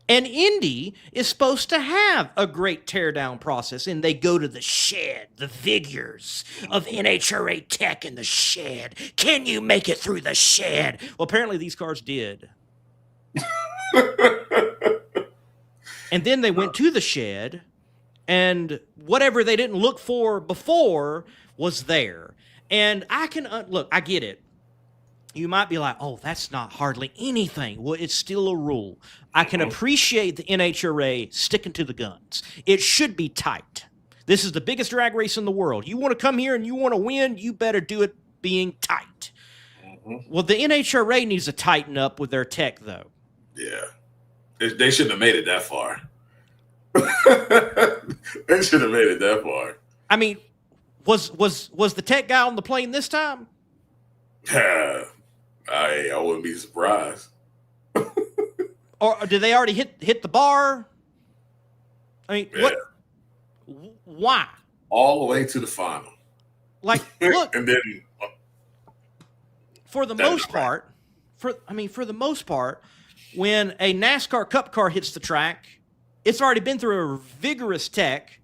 And Indy is supposed to have a great teardown process, and they go to the shed, the figures of NHRA tech in the shed. Can you make it through the shed? Well, apparently these cars did. And then they went to the shed, and whatever they didn't look for before was there. And I can look, I get it. You might be like, oh, that's not hardly anything. Well, it's still a rule. I can appreciate the NHRA sticking to the guns. It should be tight. This is the biggest drag race in the world. You want to come here and you want to win, you better do it being tight. Well, the NHRA needs to tighten up with their tech, though. Yeah. They shouldn't have made it that far. They should have made it that far. I mean, was the tech guy on the plane this time? I wouldn't be surprised. Or did they already hit the bar? I mean, what? Why? All the way to the final. Like, look, and then for the most part, when a NASCAR Cup car hits the track, it's already been through a vigorous tech,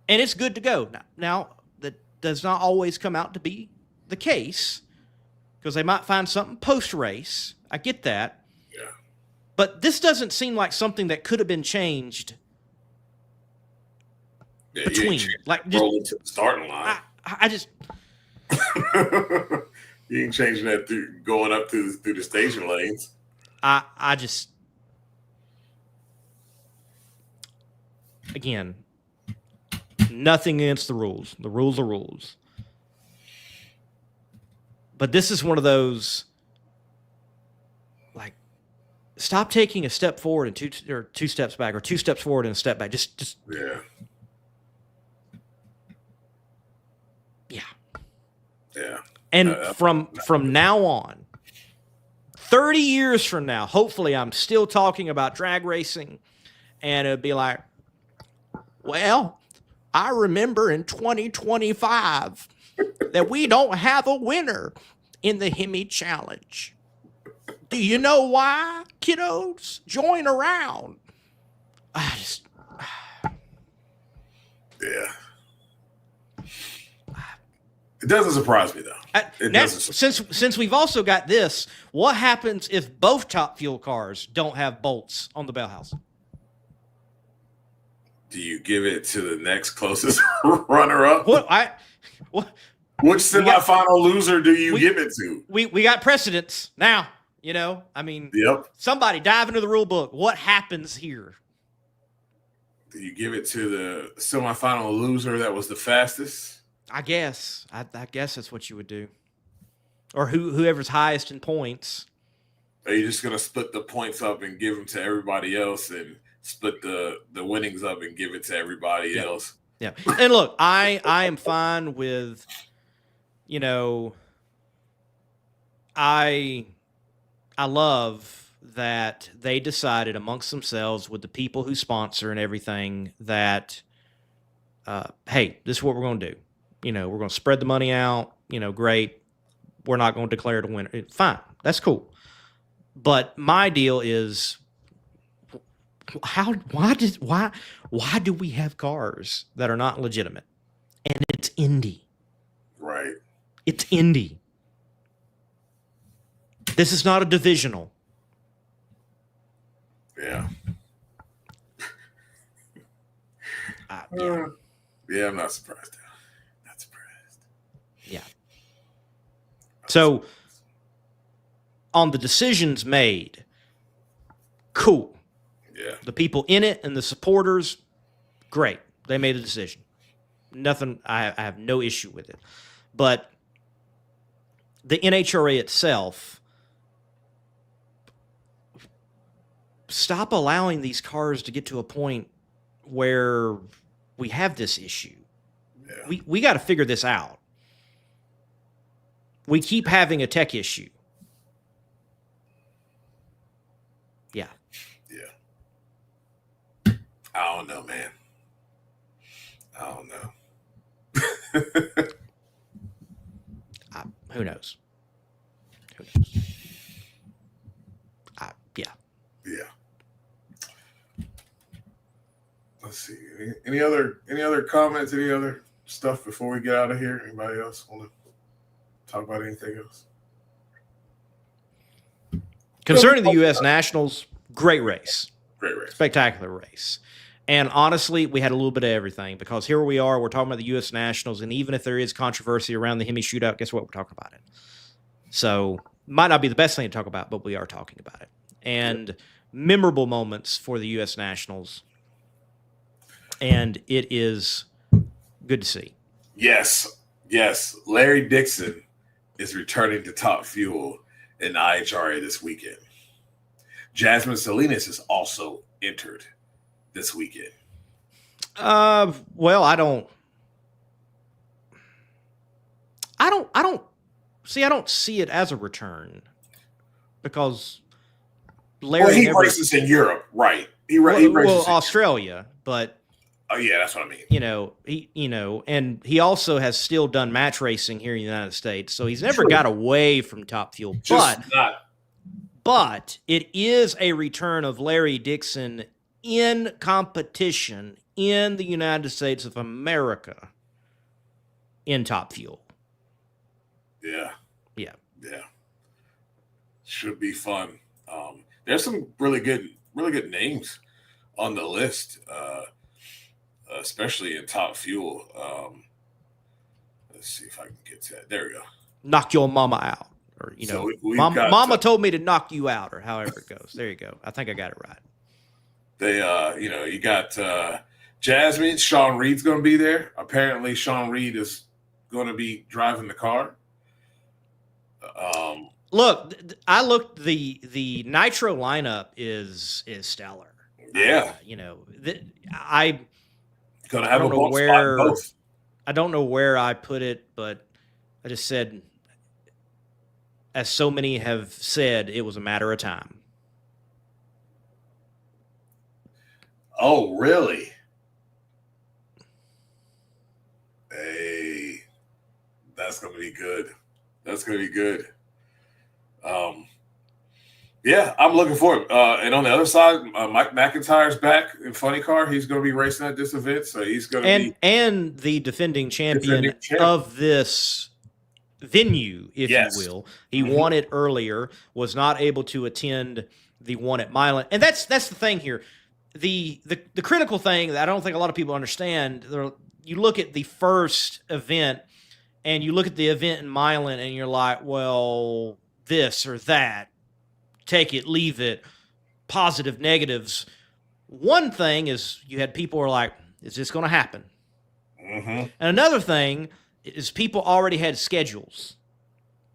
and it's good to go. Now, that does not always come out to be the case, because they might find something post-race. I get that. Yeah. But this doesn't seem like something that could have been changed between. Like, just roll into the starting line. I just... You ain't changing that through going up through the station lanes. I just, again, nothing against the rules. The rules are rules. But this is one of those, like, stop taking a step forward and two steps back, or 2 steps forward and a step back. Just Yeah. Yeah. And from now on, 30 years from now, hopefully I'm still talking about drag racing, and it'd be like, well, I remember in 2025 that we don't have a winner in the Hemi Challenge. Do you know why, kiddos? Join around. Yeah. It doesn't surprise me, though. Since we've also got this, what happens if both Top Fuel cars don't have bolts on the bell house? Do you give it to the next closest runner-up? Which semifinal loser do you give it to? We got precedents now. You know, I mean, yep. Somebody dive into the rule book. What happens here? Do you give it to the semifinal loser that was the fastest? I guess. I guess that's what you would do. Or whoever's highest in points. Are you just going to split the points up and give them to everybody else, and split the winnings up and give it to everybody else? Yeah. And look, I am fine with, you know, I love that they decided amongst themselves with the people who sponsor and everything that, hey, this is what we're going to do. You know, we're going to spread the money out. You know, great. We're not going to declare it a winner. Fine. That's cool. But my deal is, why do we have cars that are not legitimate? And it's Indy. Right. It's Indy. This is not a divisional. Yeah. Yeah. Yeah, I'm not surprised. Not surprised. Yeah. So, on the decisions made, cool. Yeah. The people in it and the supporters, great. They made a decision. Nothing. I have no issue with it. But the NHRA itself, stop allowing these cars to get to a point where we have this issue. Yeah. We got to figure this out. We keep having a tech issue. Yeah. Yeah. I don't know, man. I don't know. Who knows? Who knows? Yeah. Yeah. Let's see. Any other comments? Any other stuff before we get out of here? Anybody else want to talk about anything else? Concerning the U.S. Nationals, great race. Great race. Spectacular race. And honestly, we had a little bit of everything, because here we are, we're talking about the U.S. Nationals, and even if there is controversy around the Hemi shootout, guess what? We're talking about it. So, might not be the best thing to talk about, but we are talking about it. And memorable moments for the U.S. Nationals. And it is good to see. Yes. Larry Dixon is returning to Top Fuel in the NHRA this weekend. Jasmine Salinas is also entered this weekend. Well, I don't see it as a return, because Larry he races in Europe, right? He races Australia, but oh yeah, that's what I mean. And he also has still done match racing here in the United States, so he's never got away from Top Fuel. But it is a return of Larry Dixon in competition in the United States of America in Top Fuel. Yeah. Yeah. Should be fun. There's some really good names on the list, especially in Top Fuel. Let's see if I can get to that. There we go. knock your mama out, or So we've mama, got, mama told me to knock you out, or however it goes. There you go. I think I got it right. They, you got Jasmine. Sean Reed's going to be there. Apparently, Sean Reed is going to be driving the car. Look, I looked. The Nitro lineup is stellar. Yeah, I going to have don't a know spot where both. I don't know where I put it, but I just said, as so many have said, it was a matter of time. Oh, really? Hey, that's going to be good. That's going to be good. Yeah, I'm looking forward. And on the other side, Mike McIntyre's back in Funny Car. He's going to be racing at this event, so he's going to be and the defending champion of this venue, if you will. He won it earlier, was not able to attend the one at Milan, and that's the thing here. The critical thing that I don't think a lot of people understand. You look at the first event, and you look at the event in Milan, and you're like, well, this or that. Take it, leave it, positive, negatives. One thing is you had people who are like, is this going to happen? Mm-hmm. And another thing is people already had schedules.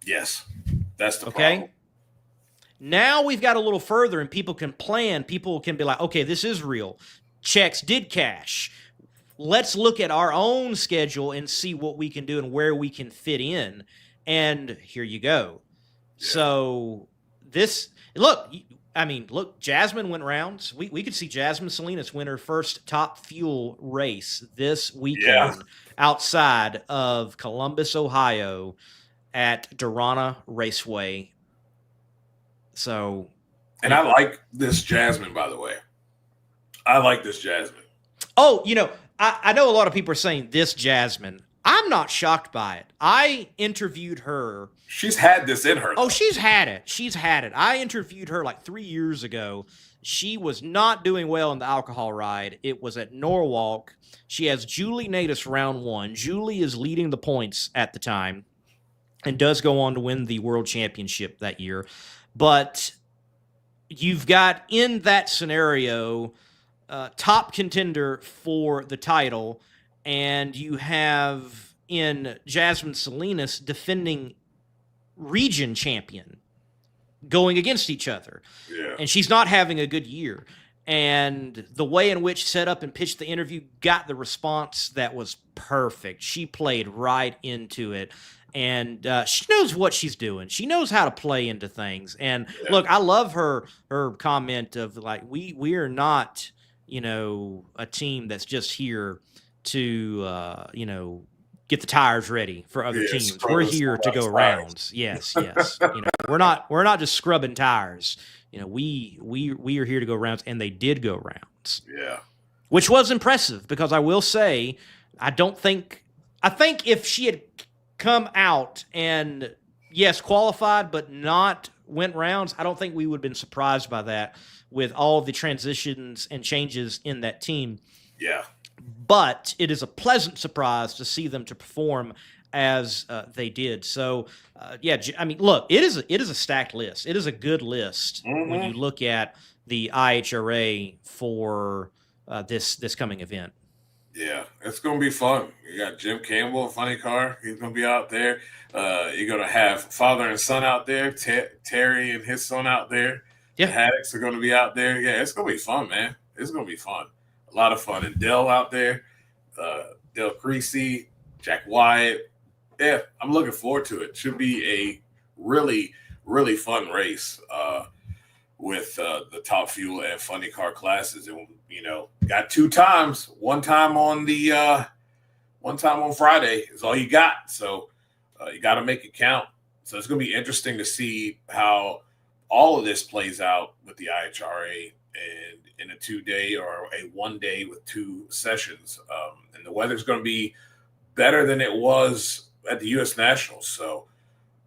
Yes, that's the problem. Now we've got a little further and people can plan. People can be like, okay, this is real. Checks did cash. Let's look at our own schedule and see what we can do and where we can fit in. And here you go. Yeah. So look, Jasmine went rounds. We could see Jasmine Salinas win her first Top Fuel race this weekend outside of Columbus, Ohio at Durana Raceway. So, and I like this Jasmine, by the way. I like this Jasmine. Oh, I know a lot of people are saying this Jasmine. I'm not shocked by it. I interviewed her. She's had this in her. Oh, she's had it. She's had it. I interviewed her like 3 years ago. She was not doing well in the alcohol ride. It was at Norwalk. She has Julie Natus round 1. Julie is leading the points at the time and does go on to win the world championship that year. But you've got in that scenario top contender for the title, and you have in Jasmine Salinas defending region champion going against each other. Yeah. And she's not having a good year. And the way in which set up and pitched the interview got the response that was perfect. She played right into it. And she knows what she's doing. She knows how to play into things. And look, I love her comment of like, we are not, a team that's just here to, get the tires ready for other teams. We're here to go rounds. Yes. We're not just scrubbing tires. We are here to go rounds, and they did go rounds. Yeah. Which was impressive because I will say, I think if she had come out and qualified but not went rounds, I don't think we would have been surprised by that with all the transitions and changes in that team. Yeah. But it is a pleasant surprise to see them to perform as they did. So, look, it is a stacked list. It is a good list when you look at the IHRA for this coming event. Yeah, it's going to be fun. You got Jim Campbell, Funny Car. He's going to be out there. You're going to have father and son out there, Terry and his son out there. Yeah. The Haddocks are going to be out there. Yeah, it's going to be fun, man. It's going to be fun. A lot of fun. And Dell out there, Dell Creasy, Jack Wyatt. Yeah, I'm looking forward to it. Should be a really, really fun race with the Top Fuel and Funny Car classes. And, got 2 times. One time on Friday is all you got. So you got to make it count. So it's going to be interesting to see how all of this plays out with the IHRA and in a 2-day or a 1-day with 2 sessions. And the weather's going to be better than it was at the U.S. Nationals. So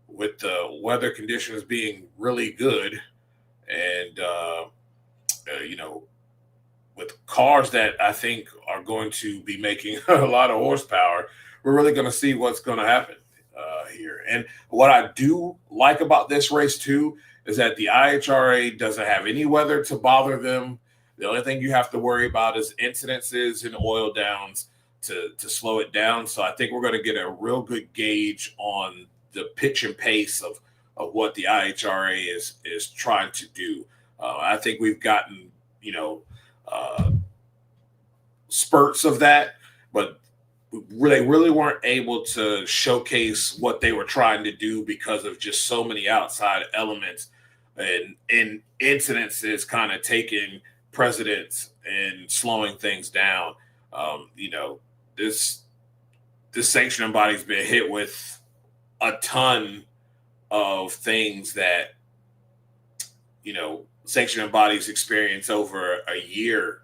with the weather conditions being really good and, with cars that I think are going to be making a lot of horsepower, we're really going to see what's going to happen here. And what I do like about this race too is that the IHRA doesn't have any weather to bother them. The only thing you have to worry about is incidences and oil downs to slow it down. So I think we're going to get a real good gauge on the pitch and pace of what the IHRA is trying to do. I think we've gotten, spurts of that, but they really weren't able to showcase what they were trying to do because of just so many outside elements and incidences kind of taking precedence and slowing things down. This sanctioning body's been hit with a ton of things that, sanctioning bodies experience over a year.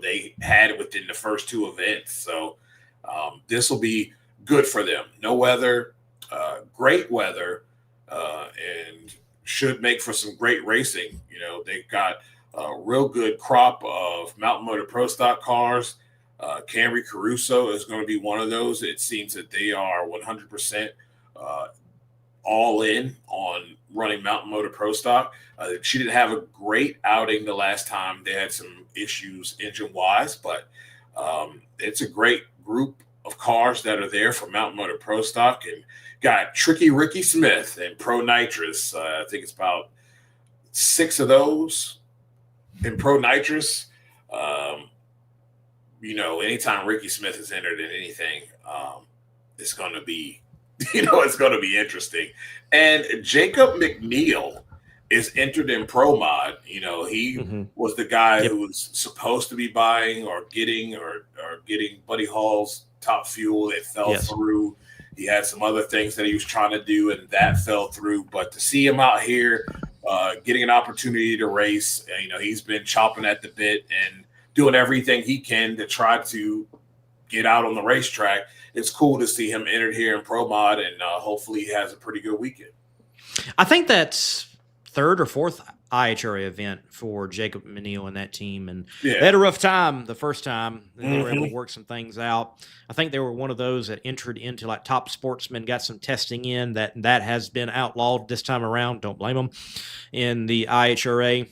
They had it within the first two events. So this will be good for them. No weather, great weather, and should make for some great racing. They've got a real good crop of Mountain Motor Pro Stock cars. Camry Caruso is going to be one of those. It seems that they are 100% all in on running Mountain Motor Pro Stock. She didn't have a great outing the last time. They had some issues engine-wise, but it's a great group of cars that are there for Mountain Motor Pro Stock. And got Tricky Ricky Smith and Pro Nitrous. I think it's about 6 of those in Pro Nitrous. Anytime Ricky Smith is entered in anything, it's going to be, it's going to be interesting. And Jacob McNeil is entered in Pro Mod. He was the guy who was supposed to be buying or getting Buddy Hall's Top Fuel. It fell through. He had some other things that he was trying to do, and that fell through. But to see him out here getting an opportunity to race, he's been chopping at the bit and doing everything he can to try to get out on the racetrack. It's cool to see him entered here in Pro Mod, and hopefully he has a pretty good weekend. I think that's third or fourth IHRA event for Jacob McNeil and that team. And they had a rough time the first time. And they were able to work some things out. I think they were one of those that entered into like Top Sportsman, got some testing in that has been outlawed this time around. Don't blame them in the IHRA.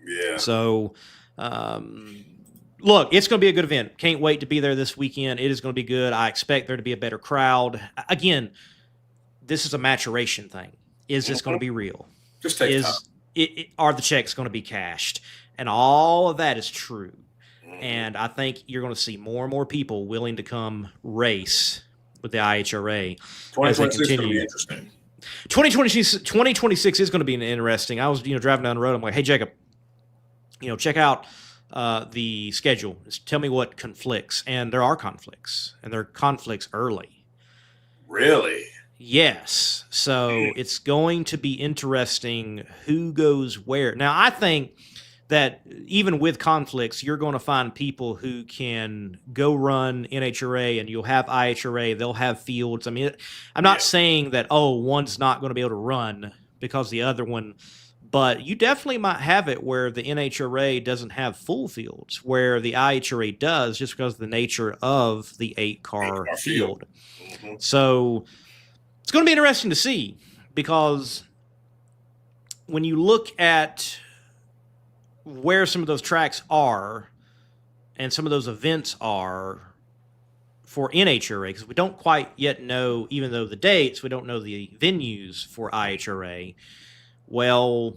Yeah. So, look, it's going to be a good event. Can't wait to be there this weekend. It is going to be good. I expect there to be a better crowd. Again, this is a maturation thing. Is this going to be real? Just take time. Are the checks going to be cashed? And all of that is true. And I think you're going to see more and more people willing to come race with the IHRA. 2026 is going to be interesting. 2026 is going to be interesting. I was, driving down the road. I'm like, hey, Jacob, check out the schedule. Just tell me what conflicts. And there are conflicts. And there are conflicts early. Really? Yes. So it's going to be interesting who goes where. Now, I think that even with conflicts, you're going to find people who can go run NHRA and you'll have IHRA. They'll have fields. I mean, I'm not saying that, one's not going to be able to run because the other one, but you definitely might have it where the NHRA doesn't have full fields, where the IHRA does just because of the nature of the 8-car field. Mm-hmm. So it's going to be interesting to see because when you look at where some of those tracks are and some of those events are for NHRA, because we don't quite yet know, even though the dates, we don't know the venues for IHRA. Well,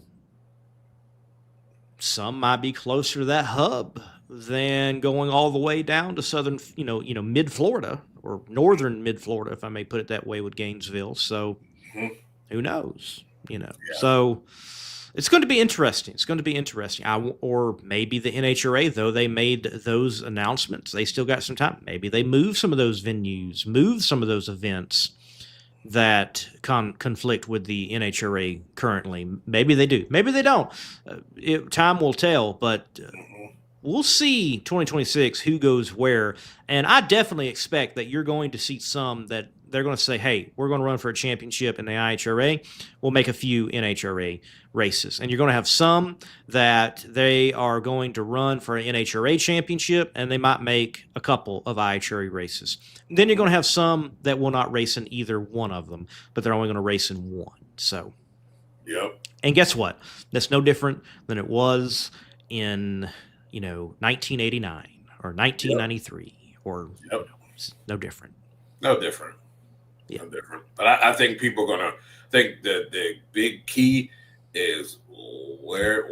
some might be closer to that hub than going all the way down to southern, mid-Florida or northern mid-Florida, if I may put it that way, with Gainesville. So who knows, So it's going to be interesting. It's going to be interesting. Or maybe the NHRA, though they made those announcements, they still got some time. Maybe they move some of those venues, move some of those events that conflict with the NHRA currently. Maybe they do. Maybe they don't. Time will tell, but we'll see 2026 who goes where. And I definitely expect that you're going to see some that they're going to say, hey, we're going to run for a championship in the IHRA. We'll make a few NHRA races. And you're going to have some that they are going to run for an NHRA championship, and they might make a couple of IHRA races. Then you're going to have some that will not race in either one of them, but they're only going to race in one. So, Yep. And guess what? That's no different than it was in, 1989 or 1993 or it's no different. No different. Yeah. No different. But I think people are going to think that the big key is where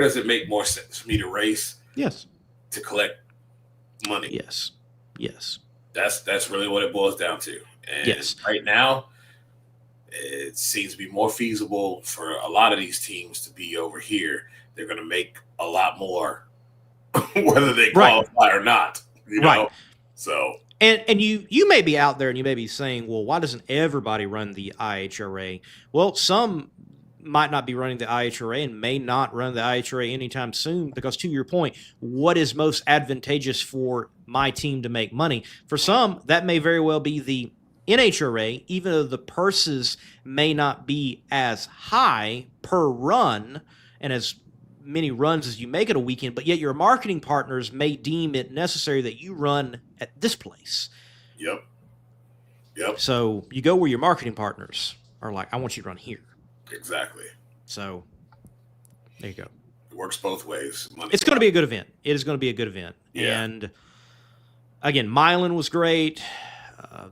does it make more sense for me to race? Yes. To collect money. Yes. Yes. That's really what it boils down to. And yes. Right now, it seems to be more feasible for a lot of these teams to be over here. They're going to make a lot more, whether they qualify or not. You know? Right. So. And you may be out there and you may be saying, well, why doesn't everybody run the IHRA? Well, some might not be running the IHRA and may not run the IHRA anytime soon because, to your point, what is most advantageous for my team to make money? For some, that may very well be the NHRA, even though the purses may not be as high per run and as many runs as you make at a weekend, but yet your marketing partners may deem it necessary that you run at this place. Yep. So you go where your marketing partners are like, I want you to run here. Exactly. So there you go. It works both ways. It's going to be a good event. It is going to be a good event. Yeah. And again, Milan was great.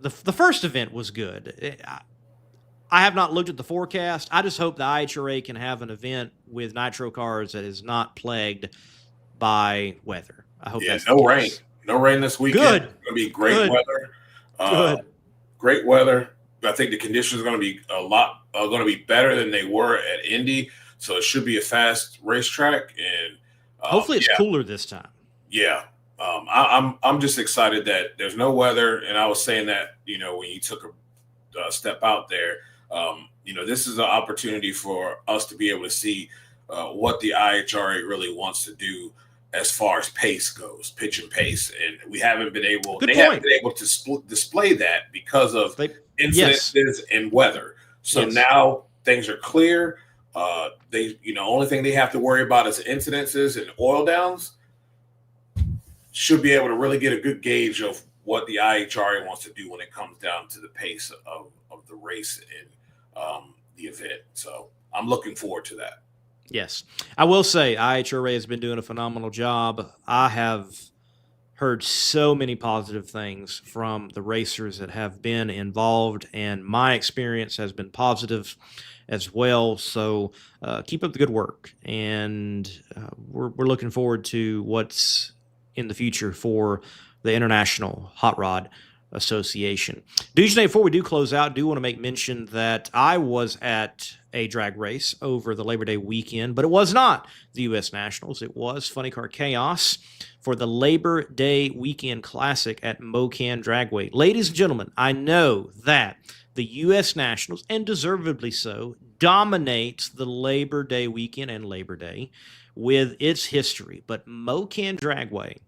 The first event was good. I have not looked at the forecast. I just hope the IHRA can have an event with nitro cars that is not plagued by weather. I hope that's no rain. No rain this weekend. Good. It's going to be great weather. Good. Great weather. I think the conditions are going to be going to be better than they were at Indy. So it should be a fast racetrack, and hopefully it's cooler this time. Yeah. I'm just excited that there's no weather, and I was saying that when you took a step out there, this is an opportunity for us to be able to see what the IHRA really wants to do as far as pace goes, pitch and pace, and we haven't been able. Haven't been able to display that because of incidences and weather. So now things are clear. Only thing they have to worry about is incidences and oil downs. Should be able to really get a good gauge of what the IHRA wants to do when it comes down to the pace of the race and the event. So I'm looking forward to that. Yes. I will say IHRA has been doing a phenomenal job. I have heard so many positive things from the racers that have been involved, and my experience has been positive as well. So keep up the good work, and we're looking forward to what's in the future for the International Hot Rod Association. Dujane, before we do close out, I do want to make mention that I was at a drag race over the Labor Day weekend, but it was not the U.S. Nationals. It was Funny Car Chaos for the Labor Day Weekend Classic at Mocan Dragway. Ladies and gentlemen, I know that the U.S. Nationals, and deservedly so, dominates the Labor Day weekend and Labor Day with its history, but Mocan Dragway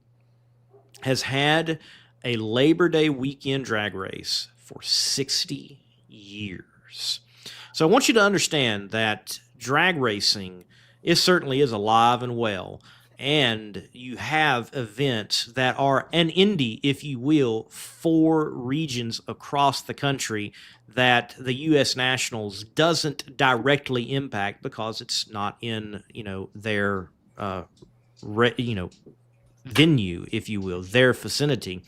has had a Labor Day weekend drag race for 60 years. So I want you to understand that drag racing certainly is alive and well, and you have events that are an Indy, if you will, 4 regions across the country that the U.S. Nationals doesn't directly impact because it's not in their venue, if you will, their vicinity.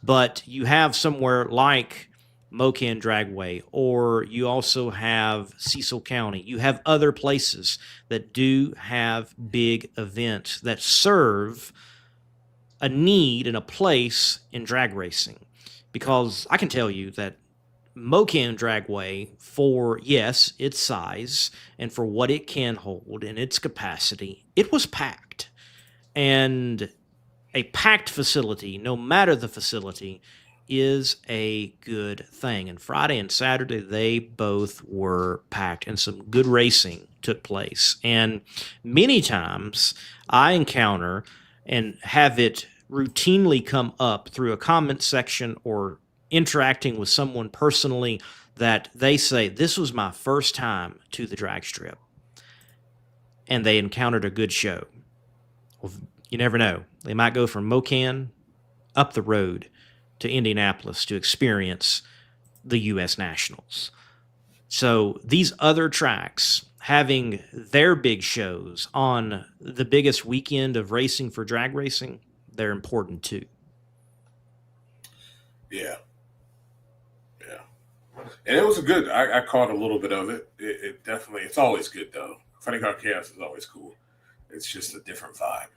But you have somewhere like Mocan Dragway, or you also have Cecil County. You have other places that do have big events that serve a need and a place in drag racing. Because I can tell you that Mocan Dragway, for, yes, its size and for what it can hold and its capacity, it was packed. And a packed facility, no matter the facility, is a good thing. And Friday and Saturday, they both were packed, and some good racing took place. And many times I encounter and have it routinely come up through a comment section or interacting with someone personally that they say, this was my first time to the drag strip, and they encountered a good show. Well, you never know. They might go from Mocan up the road to Indianapolis to experience the U.S. Nationals. So these other tracks having their big shows on the biggest weekend of racing for drag racing, they're important too. Yeah. And it was a good, I caught a little bit of it. It definitely, it's always good though. Funny Car Chaos is always cool. It's just a different vibe.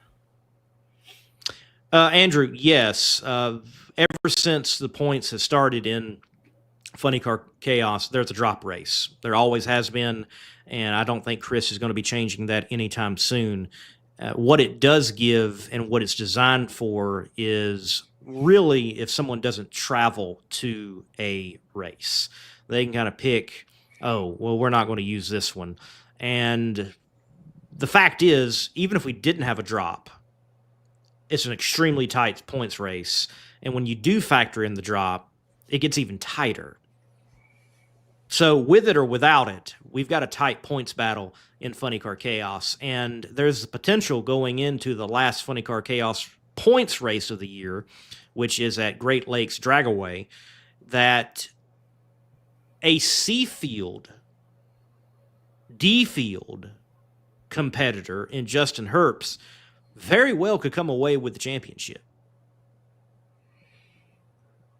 Andrew, yes. Ever since the points have started in Funny Car Chaos, there's a drop race. There always has been, and I don't think Chris is going to be changing that anytime soon. What it does give and what it's designed for is really if someone doesn't travel to a race, they can kind of pick, oh, well, we're not going to use this one. And the fact is, even if we didn't have a drop, it's an extremely tight points race. And when you do factor in the drop, it gets even tighter. So with it or without it, we've got a tight points battle in Funny Car Chaos. And there's the potential going into the last Funny Car Chaos points race of the year, which is at Great Lakes Dragaway, that a C field, D field competitor in Justin Herbst very well could come away with the championship.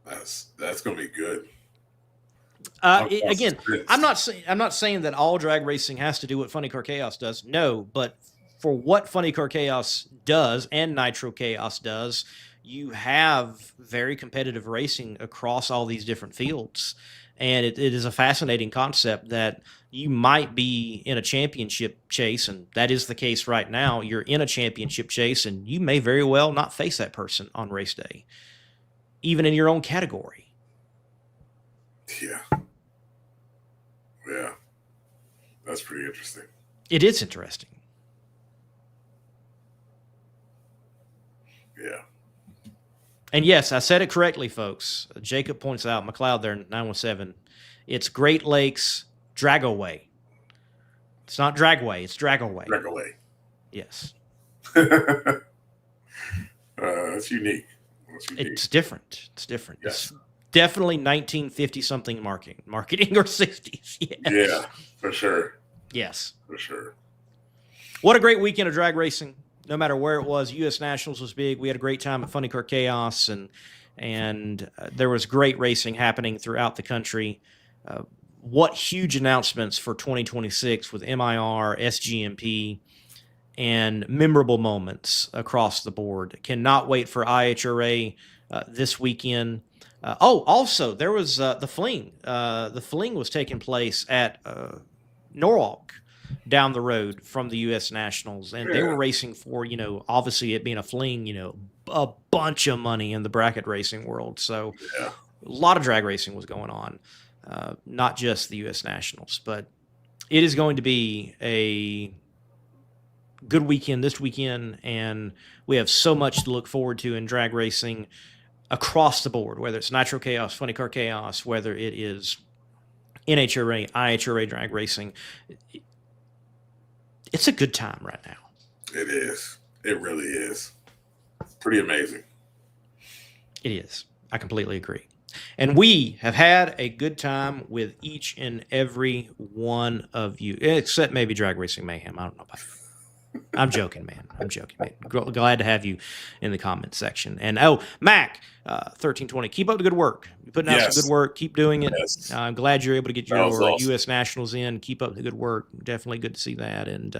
That's going to be good. Again, I'm not saying that all drag racing has to do what Funny Car Chaos does. No, but for what Funny Car Chaos does and Nitro Chaos does, you have very competitive racing across all these different fields. And it is a fascinating concept that you might be in a championship chase, and that is the case right now. You're in a championship chase, and you may very well not face that person on race day, even in your own category. Yeah. That's pretty interesting. It is interesting. Yeah. And yes, I said it correctly, folks. Jacob points out, McLeod there, 917. It's Great Lakes Dragaway. It's not Dragway, it's Dragaway. Dragaway. Yes. That's unique. It's different. It's different. Yes. It's definitely 1950-something marketing or 60s. Yes. Yeah, for sure. Yes. For sure. What a great weekend of drag racing. No matter where it was, U.S. Nationals was big. We had a great time at Funny Car Chaos, and there was great racing happening throughout the country. What huge announcements for 2026 with MIR, SGMP, and memorable moments across the board. Cannot wait for IHRA this weekend. Also, there was the Fling. The Fling was taking place at Norwalk down the road from the U.S. Nationals, and they were racing for, obviously it being a Fling, a bunch of money in the bracket racing world. So a lot of drag racing was going on, not just the U.S. Nationals, but it is going to be a good weekend this weekend, and we have so much to look forward to in drag racing across the board, whether it's Nitro Chaos, Funny Car Chaos, whether it is NHRA, IHRA drag racing. It's a good time right now. It is. It really is. Pretty amazing. It is. I completely agree. And we have had a good time with each and every one of you, except maybe Drag Racing Mayhem. I don't know about you. I'm joking, man. Glad to have you in the comment section. And Mac, 1320, keep up the good work. You're putting out some good work. Keep doing it. Yes. I'm glad you're able to get your awesome. U.S. Nationals in. Keep up the good work. Definitely good to see that. And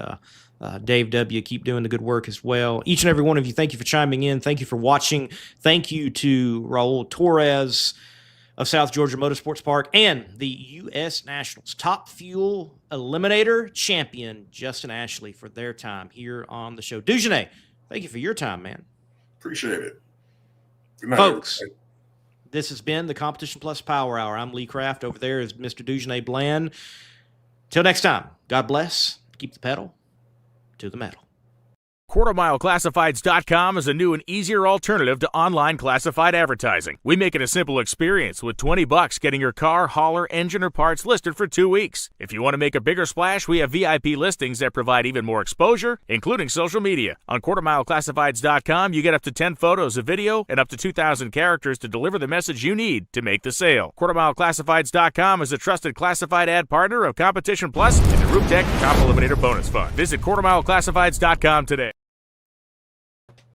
Dave W., keep doing the good work as well. Each and every one of you, thank you for chiming in. Thank you for watching. Thank you to Raul Torres of South Georgia Motorsports Park and the U.S. Nationals Top Fuel Eliminator champion, Justin Ashley, for their time here on the show. Dugenais, thank you for your time, man. Appreciate it. Good night, folks. everybody. This has been the Competition Plus Power Hour. I'm Lee Kraft. Over there is Mr. Dugenais Bland. Till next time, God bless. Keep the pedal to the metal. QuartermileClassifieds.com is a new and easier alternative to online classified advertising. We make it a simple experience with $20 getting your car, hauler, engine, or parts listed for 2 weeks. If you want to make a bigger splash, we have VIP listings that provide even more exposure, including social media. On QuartermileClassifieds.com, you get up to 10 photos of video and up to 2,000 characters to deliver the message you need to make the sale. QuartermileClassifieds.com is a trusted classified ad partner of Competition Plus and the Rooftech Top Eliminator Bonus Fund. Visit QuartermileClassifieds.com today.